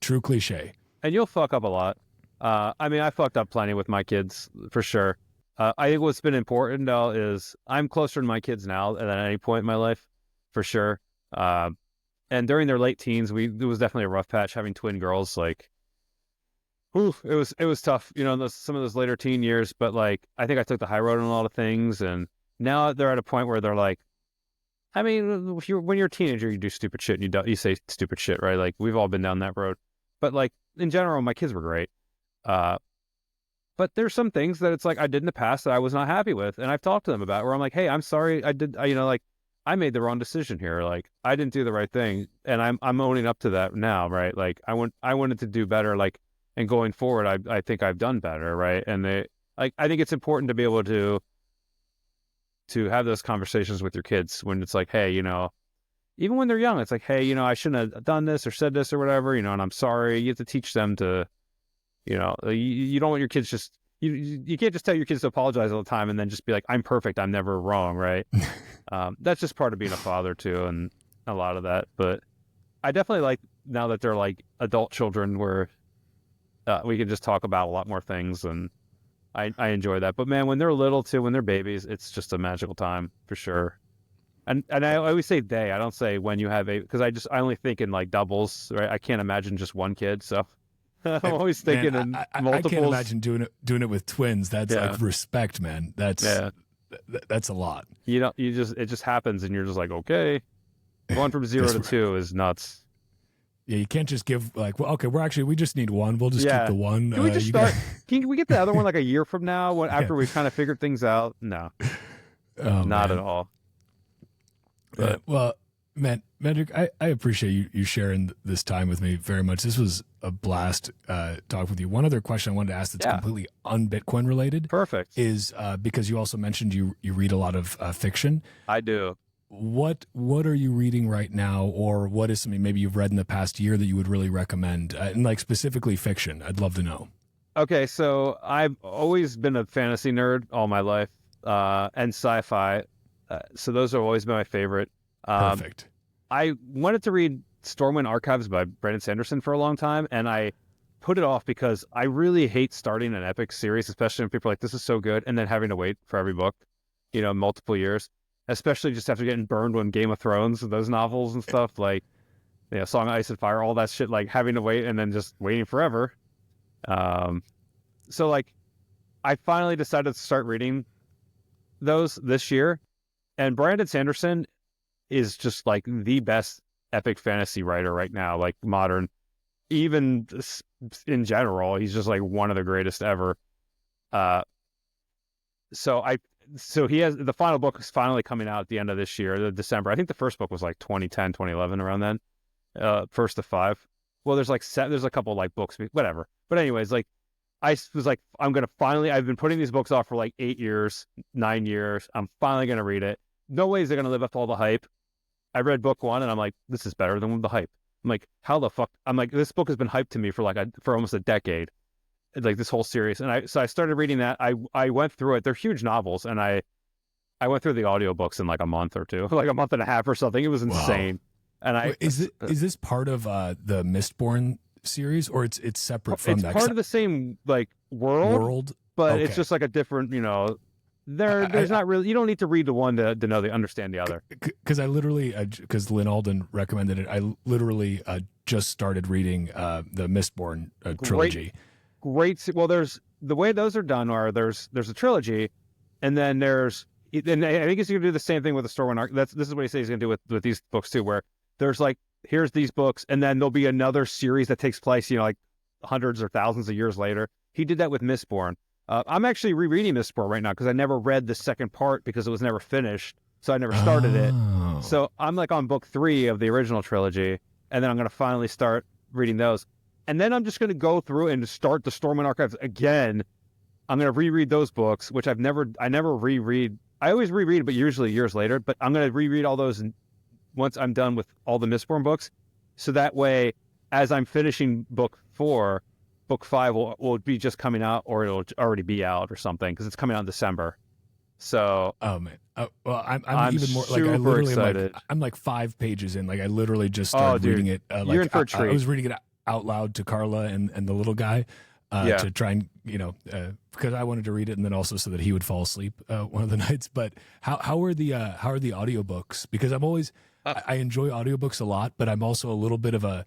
true cliche. And you'll fuck up a lot. I mean, I fucked up plenty with my kids for sure. I think what's been important though is I'm closer to my kids now than at any point in my life, for sure. And during their late teens, it was definitely a rough patch having twin girls. Like, it was tough, some of those later teen years. But like, I think I took the high road on a lot of things, and now they're at a point where they're like, I mean, when you're a teenager, you do stupid shit and you say stupid shit, right? Like we've all been down that road. But like in general, my kids were great. But there's some things that it's like I did in the past that I was not happy with, and I've talked to them about where I'm like, hey, I'm sorry, I made the wrong decision here. Like I didn't do the right thing, and I'm owning up to that now, right? Like I wanted to do better, like, and going forward, I think I've done better, right? And I think it's important to be able to have those conversations with your kids when it's like, hey, even when they're young, it's like, hey, I shouldn't have done this or said this or whatever, and I'm sorry. You have to teach them to, you don't want your kids you can't just tell your kids to apologize all the time and then just be like, I'm perfect, I'm never wrong, right? That's just part of being a father too, and a lot of that. But I definitely like now that they're like adult children where we can just talk about a lot more things, and I enjoy that. But man, when they're little too, when they're babies, it's just a magical time for sure. And I always say they, I don't say when you have because I only think in like doubles, right? I can't imagine just one kid, so I'm always thinking in multiples. I can't imagine doing it with twins. That's like respect, man. That's a lot. It just happens, and you're just like, okay, going from 0 to 2 is nuts. Yeah, you can't just give like, well, okay, we just need one. We'll just keep the one. Can we just start? Can we get the other one like a year from now after we've kind of figured things out? No, not at all. But, well, man, Mandrik, I appreciate you sharing this time with me very much. This was a blast talking with you. One other question I wanted to ask that's completely un-Bitcoin related. Perfect. Is because you also mentioned you read a lot of fiction. I do. What are you reading right now, or what is something maybe you've read in the past year that you would really recommend, and like specifically fiction? I'd love to know. Okay, so I've always been a fantasy nerd all my life, and sci-fi. So those have always been my favorite. Perfect. I wanted to read Stormwind Archives by Brandon Sanderson for a long time, and I put it off because I really hate starting an epic series, especially when people are like, this is so good, and then having to wait for every book, multiple years. Especially just after getting burned when Game of Thrones, those novels and stuff, like, Song of Ice and Fire, all that shit, like having to wait and then just waiting forever. So like, I finally decided to start reading those this year, and Brandon Sanderson is just like the best epic fantasy writer right now, like modern, even in general, he's just like one of the greatest ever. So he has the final book is finally coming out at the end of this year, December. I think the first book was like 2010, 2011, around then. First of 5. Well, there's a couple like books, whatever. But anyways, like I was like, I've been putting these books off for like 8 years, 9 years. I'm finally going to read it. No ways they're going to live up to all the hype. I read book 1 and I'm like, this is better than the hype. I'm like, how the fuck? I'm like, this book has been hyped to me for for almost a decade. Like this whole series. And I started reading that. I went through it. They're huge novels. And I went through the audiobooks in like a month or two, like a month and a half or something. It was insane. Wow. And is this part of the Mistborn series, or it's separate from that? It's part of the same like world, but okay. It's just like a different, there's not really, you don't need to read the one to know to understand the other. Because I literally, because Lynn Alden recommended it, I literally just started reading the Mistborn trilogy. Great. Well, there's the way those are done there's a trilogy, and then and I think he's going to do the same thing with the Stormwind Arc. This is what he says he's going to do with these books too, where there's like, here's these books, and then there'll be another series that takes place, like hundreds or thousands of years later. He did that with Mistborn. I'm actually rereading Mistborn right now because I never read the second part because it was never finished, so I never started it. So I'm like on book 3 of the original trilogy, and then I'm going to finally start reading those. And then I'm just going to go through and start the Stormwind Archives again. I'm going to reread those books, which I never reread. I always reread, but usually years later. But I'm going to reread all those once I'm done with all the Mistborn books. So that way, as I'm finishing book 4, book 5 will be just coming out, or it'll already be out or something, because it's coming out in December. So, oh man, well, I'm even more like I literally excited. I'm like 5 pages in. Like I literally just started reading it. You're in for a treat. I was reading it out loud to Carla and the little guy to try and because I wanted to read it, and then also so that he would fall asleep one of the nights. But how are the audiobooks? Because I'm always I enjoy audiobooks a lot, but I'm also a little bit of a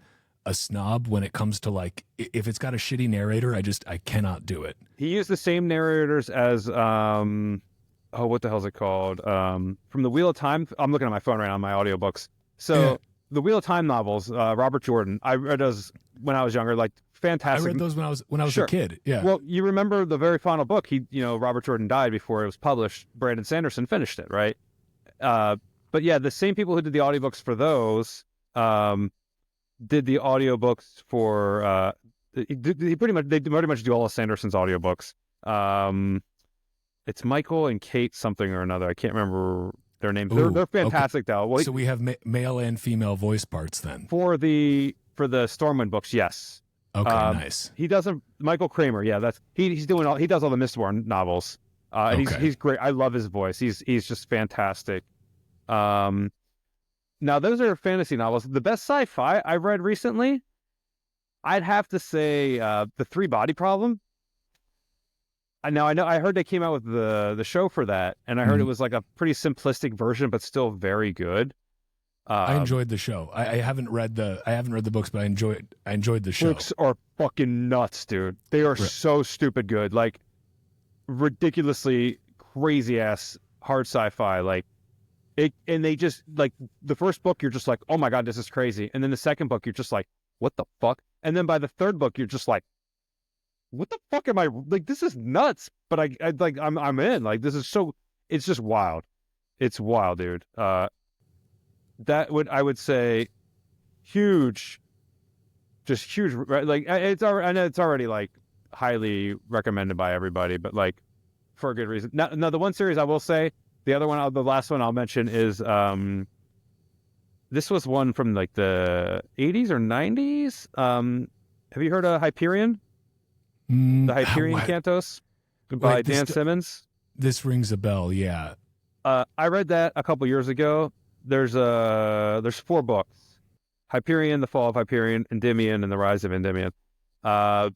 snob when it comes to like if it's got a shitty narrator, I cannot do it. He used the same narrators as what the hell is it called? From the Wheel of Time. I'm looking at my phone right now, my audiobooks. So the Wheel of Time novels, Robert Jordan. I read those when I was younger, like fantastic. I read those when I was a kid. Yeah. Well, you remember the very final book? Robert Jordan died before it was published. Brandon Sanderson finished it, right? But yeah, the same people who did the audiobooks for those did the audiobooks for they pretty much do all of Sanderson's audiobooks. It's Michael and Kate something or another. I can't remember their names. They're fantastic though. Well, so we have male and female voice parts then for the Stormwind books. Yes. Okay, nice. He doesn't. Michael Kramer, yeah, he's doing all. He does all the Mistborn novels, and he's great. I love his voice. He's just fantastic. Now those are fantasy novels. The best sci-fi I've read recently, I'd have to say, The Three Body Problem. I know. I heard they came out with the show for that, and I heard it was like a pretty simplistic version, but still very good. I enjoyed the show. I haven't read the books, but I enjoyed the show. Books are fucking nuts, dude. They are so stupid good, like ridiculously crazy ass hard sci-fi. Like it, and they just like the first book, you're just like, oh my god, this is crazy, and then the second book, you're just like, what the fuck? And then by the third book, you're just like, what the fuck am I like? This is nuts. But I'm in. Like this is so. It's just wild. It's wild, dude. I would say huge, just huge. Like it's already. I know it's already like highly recommended by everybody, but like for a good reason. Now the one series I will say, the last one I'll mention is this was one from like the 80s or 90s. Have you heard of Hyperion? The Hyperion Cantos by Dan Simmons. This rings a bell, yeah. I read that a couple years ago. There's 4 books: Hyperion, The Fall of Hyperion, Endymion, and The Rise of Endymion. Top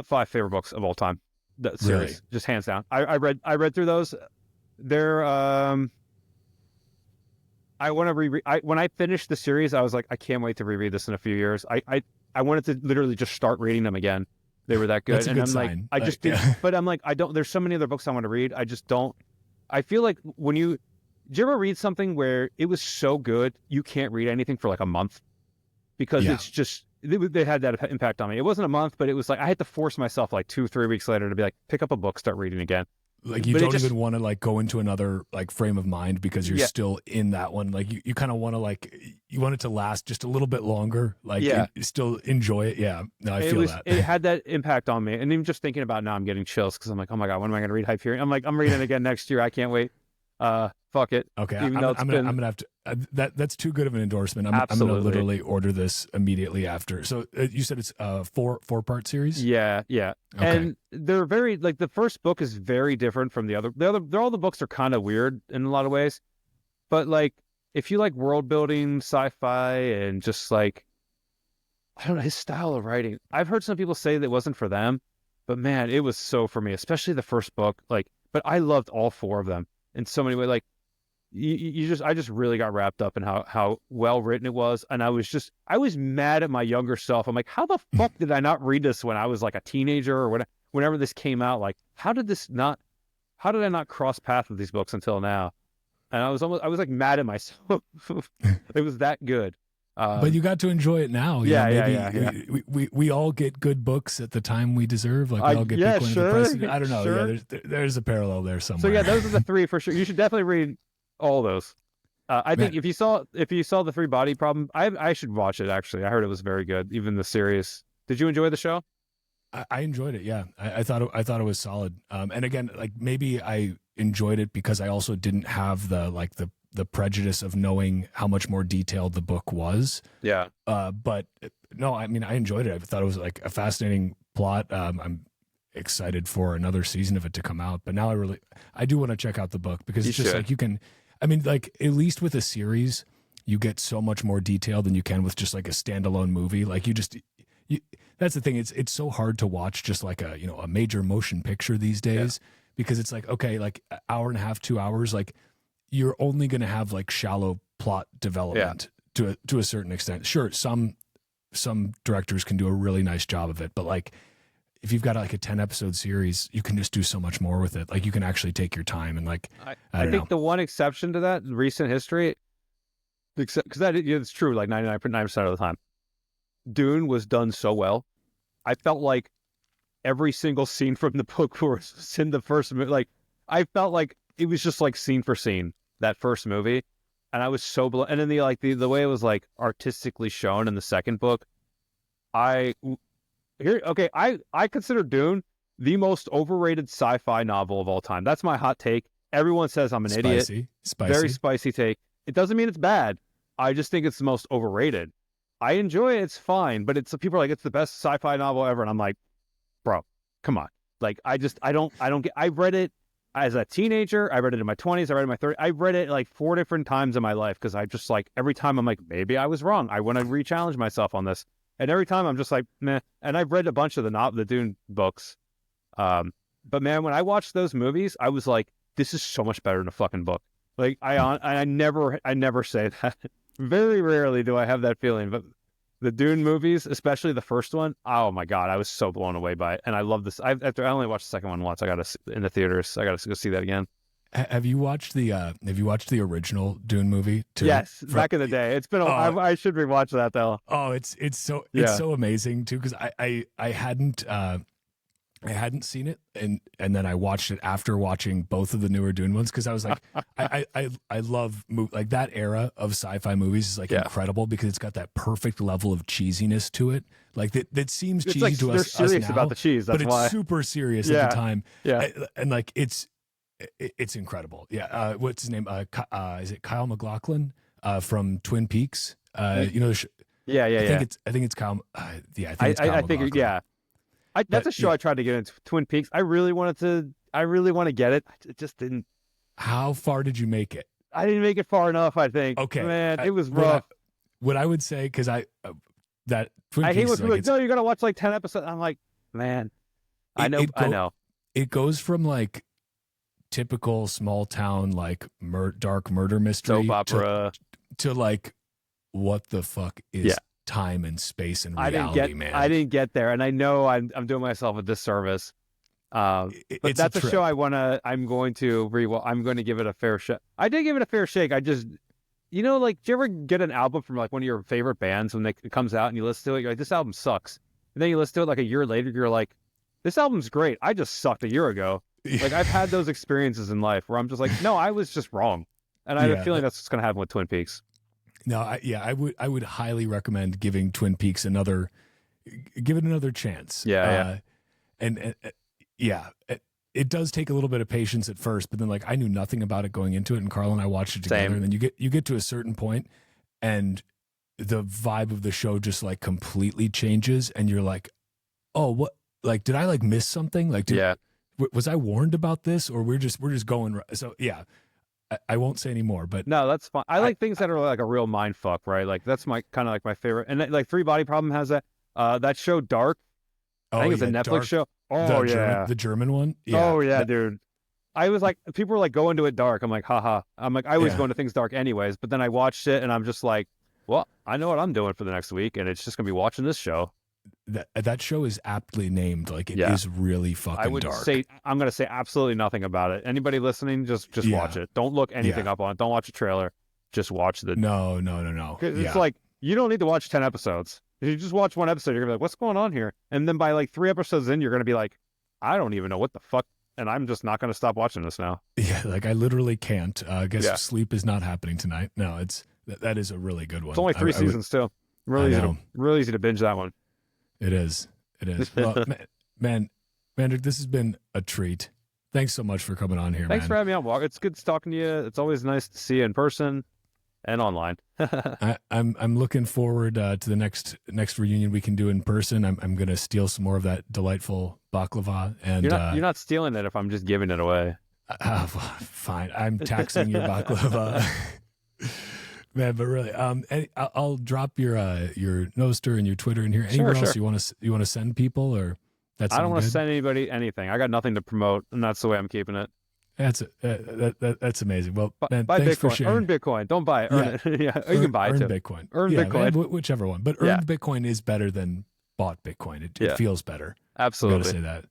5 favorite books of all time. That series, really? Just hands down. I read through those. They're I want to reread. When I finished the series, I was like, I can't wait to reread this in a few years. I wanted to literally just start reading them again. They were that good. That's a good sign. I just didn't. Yeah. But I'm like, I don't. There's so many other books I want to read. I just don't. I feel like did you ever read something where it was so good you can't read anything for like a month because it's just they had that impact on me. It wasn't a month, but it was like I had to force myself like 2-3 weeks later to be like, pick up a book, start reading again. Like you don't even want to like go into another like frame of mind because you're still in that one. Like you kind of want to like you want it to last just a little bit longer. Like you still enjoy it. Yeah, no, I feel that. It had that impact on me, and even just thinking about it now, I'm getting chills because I'm like, oh my god, when am I going to read Hyperion? I'm like, I'm reading it again next year. I can't wait. Fuck it. Okay, I'm gonna have to. That's too good of an endorsement. I'm gonna literally order this immediately after. So you said it's a four-part series. Yeah. Okay. And they're very like the first book is very different from the other. All the books are kind of weird in a lot of ways, but like if you like world building, sci-fi, and just like I don't know his style of writing. I've heard some people say that it wasn't for them, but man, it was so for me. Especially the first book. Like, but I loved all 4 of them in so many ways. Like. I just really got wrapped up in how well written it was, and I was mad at my younger self. I'm like, how the fuck did I not read this when I was like a teenager or whenever this came out? Like, how did I not cross paths with these books until now? And I was like mad at myself. It was that good. But you got to enjoy it now. Yeah. We all get good books at the time we deserve. Like we all get Bitcoin at the price. I don't know. Sure. Yeah, there's a parallel there somewhere. So yeah, those are the 3 for sure. You should definitely read all those. I think if you saw The Three Body Problem, I should watch it. Actually, I heard it was very good. Even the series. Did you enjoy the show? I enjoyed it. Yeah, I thought it was solid. And again, like maybe I enjoyed it because I also didn't have the prejudice of knowing how much more detailed the book was. Yeah. But no, I mean I enjoyed it. I thought it was like a fascinating plot. I'm excited for another season of it to come out. But now I do want to check out the book because it's just like you can. I mean, like at least with a series, you get so much more detail than you can with just like a standalone movie. Like that's the thing. It's so hard to watch just like a major motion picture these days because it's like, okay, like an hour and a half, 2 hours, like you're only going to have like shallow plot development to a certain extent. Sure. Some directors can do a really nice job of it, but like, if you've got like a 10 episode series, you can just do so much more with it. Like you can actually take your time and like, I think the one exception to that recent history, because it's true, like 99% of the time, Dune was done so well. I felt like every single scene from the book was in the first movie. Like I felt like it was just like scene for scene, that first movie. And I was so blown. And then the way it was like artistically shown in the second book, I consider Dune the most overrated sci-fi novel of all time. That's my hot take. Everyone says I'm an idiot. Spicy. Very spicy take. It doesn't mean it's bad. I just think it's the most overrated. I enjoy it. It's fine, but people are like, it's the best sci-fi novel ever. And I'm like, bro, come on. Like, I don't get, I read it as a teenager. I read it in my 20s. I read it in my 30s. I read it like 4 different times in my life because I just like, every time I'm like, maybe I was wrong. I want to re-challenge myself on this. And every time I'm just like, meh. And I've read a bunch of the Dune books. But man, when I watched those movies, I was like, this is so much better than a fucking book. Like I never say that. Very rarely do I have that feeling, but the Dune movies, especially the first one, oh my God, I was so blown away by it. And I love this. After I only watched the second one once, I got to in the theaters. I got to go see that again. Have you watched the original Dune movie too? Yes, back in the day. It's been I should rewatch that though. Oh, it's so amazing too, because I hadn't seen it, and then I watched it after watching both of the newer Dune ones, because I was like, I love like that era of sci-fi movies is like incredible, because it's got that perfect level of cheesiness to it. Like that seems cheesy like to they're us serious now, about the cheese, that's but why. it's super serious at the time. Yeah, and like it's incredible. Yeah, what's his name? Is it Kyle MacLachlan from Twin Peaks? You know, I think it's Kyle. Yeah, I think it's Kyle I think that's a show I tried to get into, Twin Peaks. I really want to get it. It just didn't. How far did you make it? I didn't make it far enough, I think. Okay. Man, it was rough. What I would say, because that Twin Peaks, I hate when people like, no, you got to watch like 10 episodes. I'm like, man, I know. It goes from like typical small town, like dark murder mystery, soap opera, to like, what the fuck is time and space and reality, man? I didn't get there, and I know I'm doing myself a disservice. But that's a show I'm going to rewatch. I'm going to give it a fair shake. I did give it a fair shake. I just, like, do you ever get an album from like one of your favorite bands when it comes out and you listen to it? You're like, this album sucks. And then you listen to it like a year later, you're like, this album's great. I just sucked a year ago. Like, I've had those experiences in life where I'm just like, no, I was just wrong. And I have a feeling that's what's going to happen with Twin Peaks. No, I would highly recommend giving Twin Peaks another chance. It does take a little bit of patience at first, but then like I knew nothing about it going into it, and Carl and I watched it together. And then you get to a certain point, and the vibe of the show just like completely changes, and you're like, oh, what? Like, did I like miss something? Like, was I warned about this, or we're just going? So yeah. I won't say any more, but no, that's fine. I like things that are like a real mind fuck, right? Like that's my kind of like my favorite. And like Three Body Problem has that show Dark. I think it's a Netflix show. Oh the German one. Yeah. Oh yeah, dude. I was like, people were like going to it dark. I'm like, haha. I'm like, I always go into things dark anyways. But then I watched it and I'm just like, well, I know what I'm doing for the next week, and it's just gonna be watching this show. That show is aptly named. Like it is really fucking dark. I'm going to say absolutely nothing about it. Anybody listening, just watch it. Don't look anything up on it. Don't watch a trailer. Just watch the. No. It's like, you don't need to watch 10 episodes. If you just watch one episode, you're going to be like, what's going on here? And then by like 3 episodes in, you're going to be like, I don't even know what the fuck. And I'm just not going to stop watching this now. Yeah, like I literally can't. I guess sleep is not happening tonight. No, that is a really good one. It's only 3 seasons too. Really easy to binge that one. It is. Well, man, Mandrick, this has been a treat. Thanks so much for coming on here, Thanks for having me on, Walker. It's good talking to you. It's always nice to see you in person and online. I'm looking forward to the next reunion we can do in person. I'm going to steal some more of that delightful baklava. And you're not stealing it if I'm just giving it away. Fine. I'm taxing your baklava. Man, but really, I'll drop your Noster and your Twitter in here. Anywhere else you want to send people, or I don't want to send anybody anything. I got nothing to promote, and that's the way I'm keeping it. That's amazing. Well, man, buy thanks Bitcoin. For sharing. Earn Bitcoin. Don't buy it. Earn it. Yeah, you can buy it too. Bitcoin. Earn Bitcoin. Man, whichever one. But earned Bitcoin is better than bought Bitcoin. It feels better. Absolutely. I gotta say that.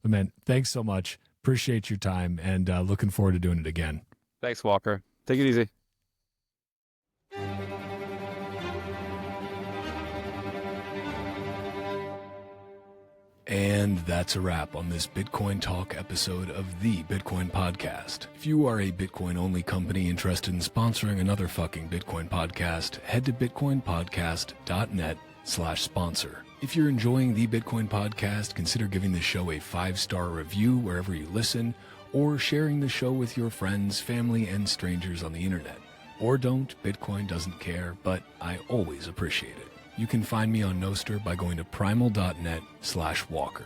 But man, thanks so much. Appreciate your time, and looking forward to doing it again. Thanks, Walker. Take it easy. And that's a wrap on this Bitcoin Talk episode of the Bitcoin Podcast. If you are a Bitcoin-only company interested in sponsoring another fucking Bitcoin podcast, head to bitcoinpodcast.net/sponsor. If you're enjoying the Bitcoin Podcast, consider giving the show a 5-star review wherever you listen, or sharing the show with your friends, family, and strangers on the internet. Or don't. Bitcoin doesn't care, but I always appreciate it. You can find me on Noster by going to primal.net/walker.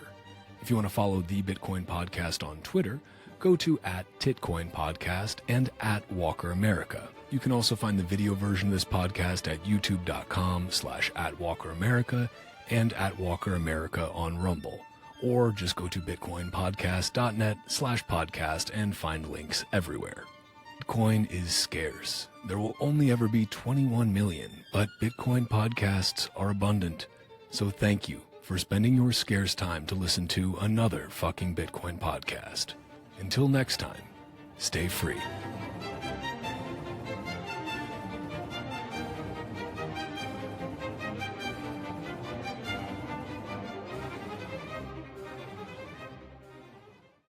If you want to follow the Bitcoin Podcast on Twitter, go to @TitcoinPodcast and @WalkerAmerica. You can also find the video version of this podcast at youtube.com/@WalkerAmerica and @WalkerAmerica on Rumble. Or just go to bitcoinpodcast.net/podcast and find links everywhere. Bitcoin is scarce. There will only ever be 21 million, but Bitcoin podcasts are abundant. So thank you for spending your scarce time to listen to another fucking Bitcoin podcast. Until next time, stay free.